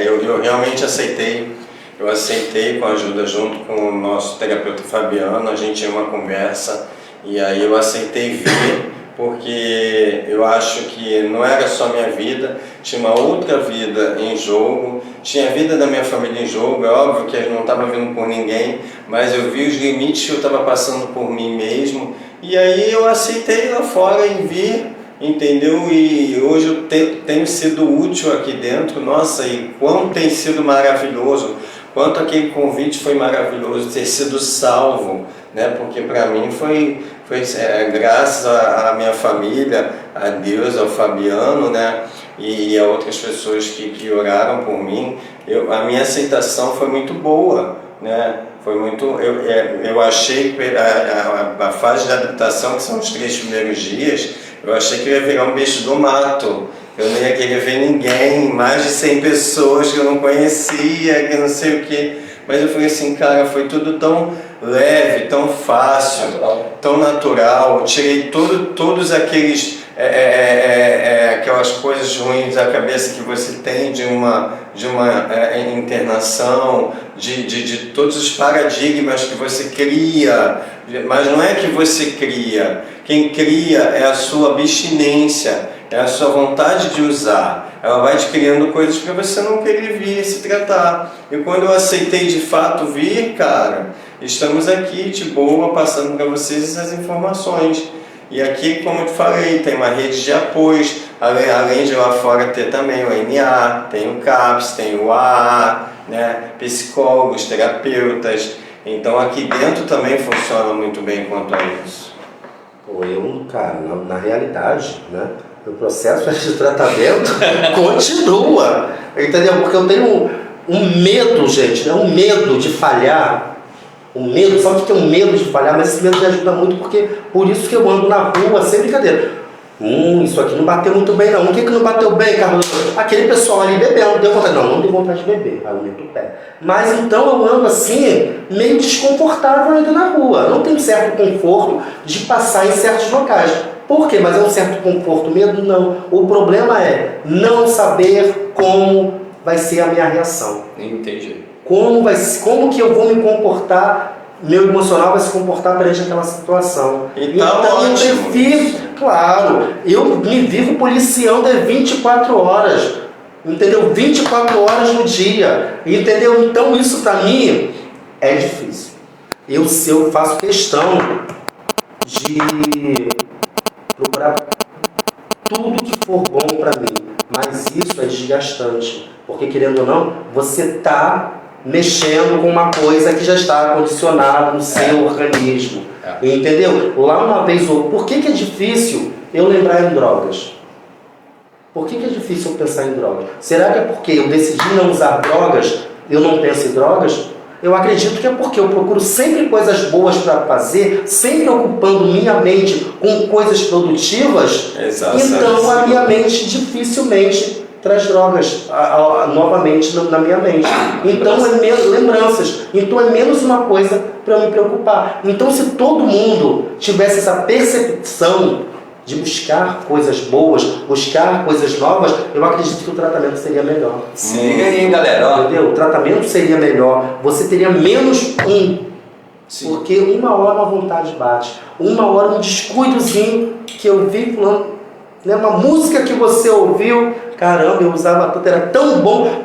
eu realmente aceitei. Eu aceitei com a ajuda junto com o nosso terapeuta Fabiano, a gente tinha uma conversa e aí eu aceitei vir, porque eu acho que não era só a minha vida, tinha uma outra vida em jogo, tinha a vida da minha família em jogo. É óbvio que eu não estava vindo por ninguém, mas eu vi os limites que eu estava passando por mim mesmo, e aí eu aceitei lá fora em vir, entendeu? E hoje eu tenho sido útil aqui dentro. Nossa, e quanto tem sido maravilhoso, quanto aquele convite foi maravilhoso, ter sido salvo, né? Porque para mim foi graças à minha família, a Deus, ao Fabiano, né? E a outras pessoas que oraram por mim. A minha aceitação foi muito boa, né? Foi muito, eu achei que a fase de adaptação, que são os 3 primeiros dias, eu achei que eu ia virar um bicho do mato. Eu não ia querer ver ninguém, mais de 100 pessoas que eu não conhecia, que não sei o quê. Mas eu falei assim, cara, foi tudo tão leve, tão fácil, tão natural. Eu tirei todos aqueles aquelas coisas ruins da cabeça que você tem de uma internação, de todos os paradigmas que você cria. Mas não é que você cria. Quem cria é a sua abstinência, é a sua vontade de usar. Ela vai te criando coisas para você não querer vir se tratar. E quando eu aceitei de fato vir, cara, estamos aqui de boa, passando para vocês essas informações. E aqui, como eu te falei, tem uma rede de apoios, além de lá fora ter também o NA, tem o CAPS, tem o AA, né? Psicólogos, terapeutas. Então aqui dentro também funciona muito bem quanto a isso. Cara, na realidade, né, o processo de tratamento continua, entendeu? Porque eu tenho um medo, gente, né? Um medo de falhar. Sabe o que é um medo de falhar? Mas esse medo me ajuda muito, porque por isso que eu ando na rua sem brincadeira. Isso aqui não bateu muito bem não. O que não bateu bem, Carlos? Aquele pessoal ali bebendo, deu vontade. Não deu vontade de beber, aí eu meto o pé. Mas então eu ando assim, meio desconfortável ainda na rua. Não tenho certo conforto de passar em certos locais. Por quê? Mas é um certo conforto, medo? Não. O problema é não saber como vai ser a minha reação. Entendi. Como que eu vou me comportar, meu emocional vai se comportar perante aquela situação. Então eu prefiro, claro, eu me vivo policiando 24 horas, entendeu? 24 horas no dia, entendeu? Então isso para mim é difícil. Eu faço questão de procurar tudo que for bom para mim, mas isso é desgastante, porque querendo ou não, você está mexendo com uma coisa que já está condicionada no seu organismo. Entendeu? Lá uma vez, por que é difícil eu lembrar em drogas? Por que é difícil eu pensar em drogas? Será que é porque eu decidi não usar drogas, eu não penso em drogas? Eu acredito que é porque eu procuro sempre coisas boas para fazer, sempre ocupando minha mente com coisas produtivas. Então a minha mente dificilmente traz drogas novamente na minha mente. Então é menos lembranças. Então é menos uma coisa para eu me preocupar. Então se todo mundo tivesse essa percepção de buscar coisas boas, buscar coisas novas, eu acredito que o tratamento seria melhor. Se liga aí, galera. Entendeu? O tratamento seria melhor. Você teria menos Sim. Porque uma hora uma vontade bate. Uma hora um descuidozinho que eu vi falando, né, uma música que você ouviu, caramba, eu usava tanto, era tão bom,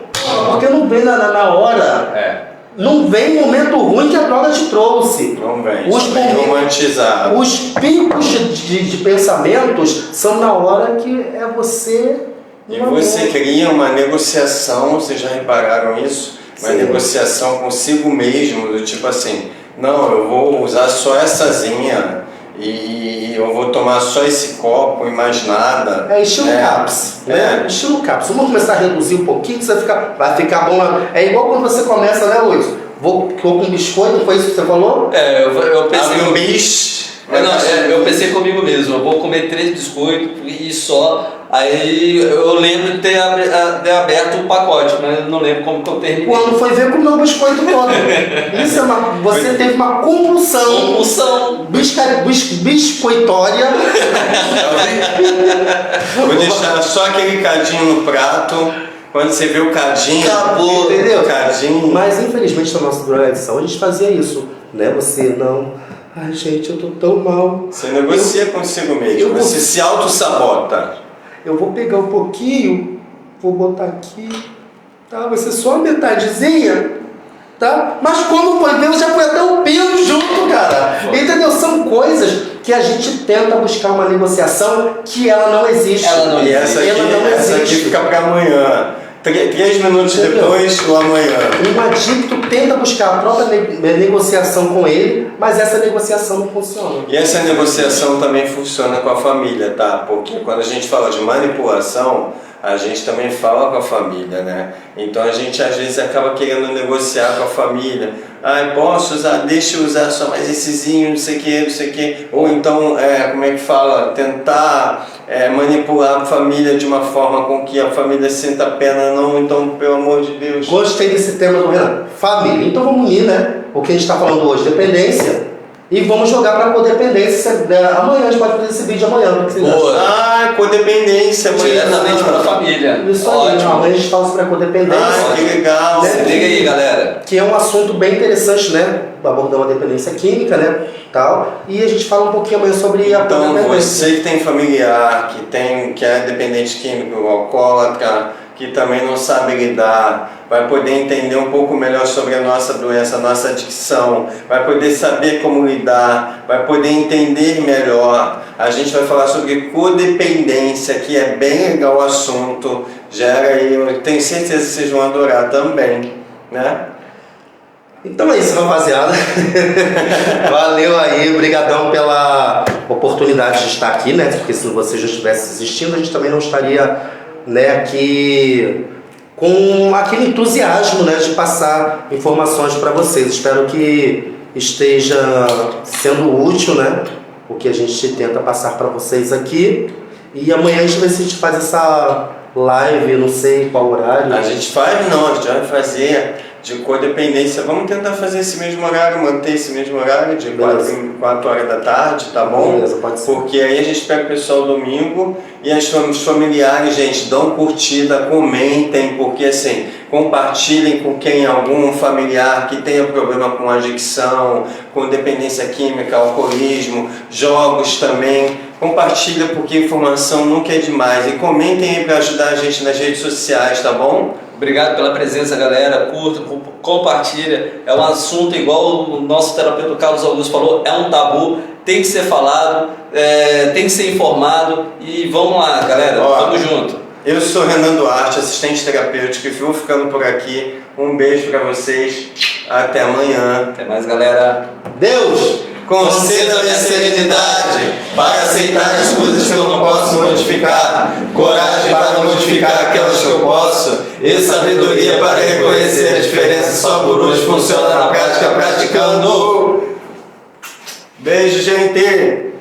porque não vem na hora. Não vem momento ruim que a droga te trouxe. Não vem, Os vem romantizado. Os picos de pensamentos são na hora que é você... E você cria uma negociação, vocês já repararam isso? Uma negociação consigo mesmo, do tipo assim, não, eu vou usar só essazinha e eu vou tomar só esse copo e mais nada. É estilo CAPS, né? Estilo CAPS. Vamos começar a reduzir um pouquinho, que vai ficar bom. É igual quando você começa, né, Luiz? Vou com biscoito, foi isso que você falou? Eu pensei no bicho. Eu pensei comigo mesmo, eu vou comer 3 biscoitos e só. Aí eu lembro de ter aberto o pacote, mas não lembro como que eu terminei. Quando foi ver, comeu o biscoito todo. Isso você teve uma compulsão. Biscoitória. Vou deixar só aquele cadinho no prato. Quando você vê o cadinho, acabou, entendeu? O cadinho. Mas infelizmente na nossa droga edição a gente fazia isso, né? Você não. Ai, gente, eu tô tão mal. Você negocia consigo mesmo. Você se auto-sabota. Eu vou pegar um pouquinho, vou botar aqui, tá? Vai ser só a metadezinha, tá? Mas quando foi ver, já foi até o peso junto, cara. Entendeu? São coisas que a gente tenta buscar uma negociação que ela não existe. E essa aqui fica para amanhã. 3 minutos depois, o amanhã. Uma dica, tu tenta buscar a própria negociação com ele, mas essa negociação não funciona. E essa negociação também funciona com a família, tá? Porque quando a gente fala de manipulação, a gente também fala com a família, né? Então a gente às vezes acaba querendo negociar com a família. Ah, posso usar, deixa eu usar só mais essezinho, não sei o que. Ou então, como é que fala? Tentar manipular a família de uma forma com que a família sinta pena, não, então, pelo amor de Deus. Gostei desse tema do Renan. Família. Então vamos unir, né? O que a gente está falando hoje, dependência. E vamos jogar para codependência. Amanhã a gente pode fazer esse vídeo amanhã. O que vocês acham? Codependência. Diretamente para a família. Isso aí. Amanhã a gente fala sobre a codependência. Que legal. Né? Se liga aí, galera. Que é um assunto bem interessante, né? Abordar uma dependência química, né? Tal. E a gente fala um pouquinho amanhã sobre a Então, codependência. você que tem familiar, que é dependente químico, alcoólatra, que também não sabe lidar, vai poder entender um pouco melhor sobre a nossa doença, a nossa adicção, vai poder saber como lidar, vai poder entender melhor. A gente vai falar sobre codependência, que é bem legal o assunto, eu tenho certeza que vocês vão adorar também, né? Então é isso, rapaziada. Valeu aí, brigadão pela oportunidade de estar aqui, né? Porque se você já estivesse assistindo, a gente também não estaria, né, aqui com aquele entusiasmo, né, de passar informações para vocês. Espero que esteja sendo útil, né, o que a gente tenta passar para vocês aqui. E amanhã a gente vai ver se a gente faz essa live, não sei qual horário. A gente vai fazer de codependência. Vamos tentar fazer esse mesmo horário, manter esse mesmo horário de 4 horas da tarde, tá bom? Beleza, pode ser. Porque aí a gente pega o pessoal domingo e os familiares, gente, dão curtida, comentem, porque assim, compartilhem com algum familiar que tenha problema com adicção, com dependência química, alcoolismo, jogos também. Compartilha, porque informação nunca é demais. E comentem aí para ajudar a gente nas redes sociais, tá bom? Obrigado pela presença, galera. Curta, compartilha. É um assunto, igual o nosso terapeuta Carlos Augusto falou, é um tabu, tem que ser falado, tem que ser informado. E vamos lá, galera. Tamo junto. Eu sou Renan Duarte, assistente terapêutico, e vou ficando por aqui. Um beijo para vocês. Até amanhã. Até mais, galera. Deus! Conceda-me a serenidade para aceitar as coisas que eu não posso modificar, coragem para modificar aquelas que eu posso, e sabedoria para reconhecer a diferença só por hoje funciona na prática praticando. Beijo, gente!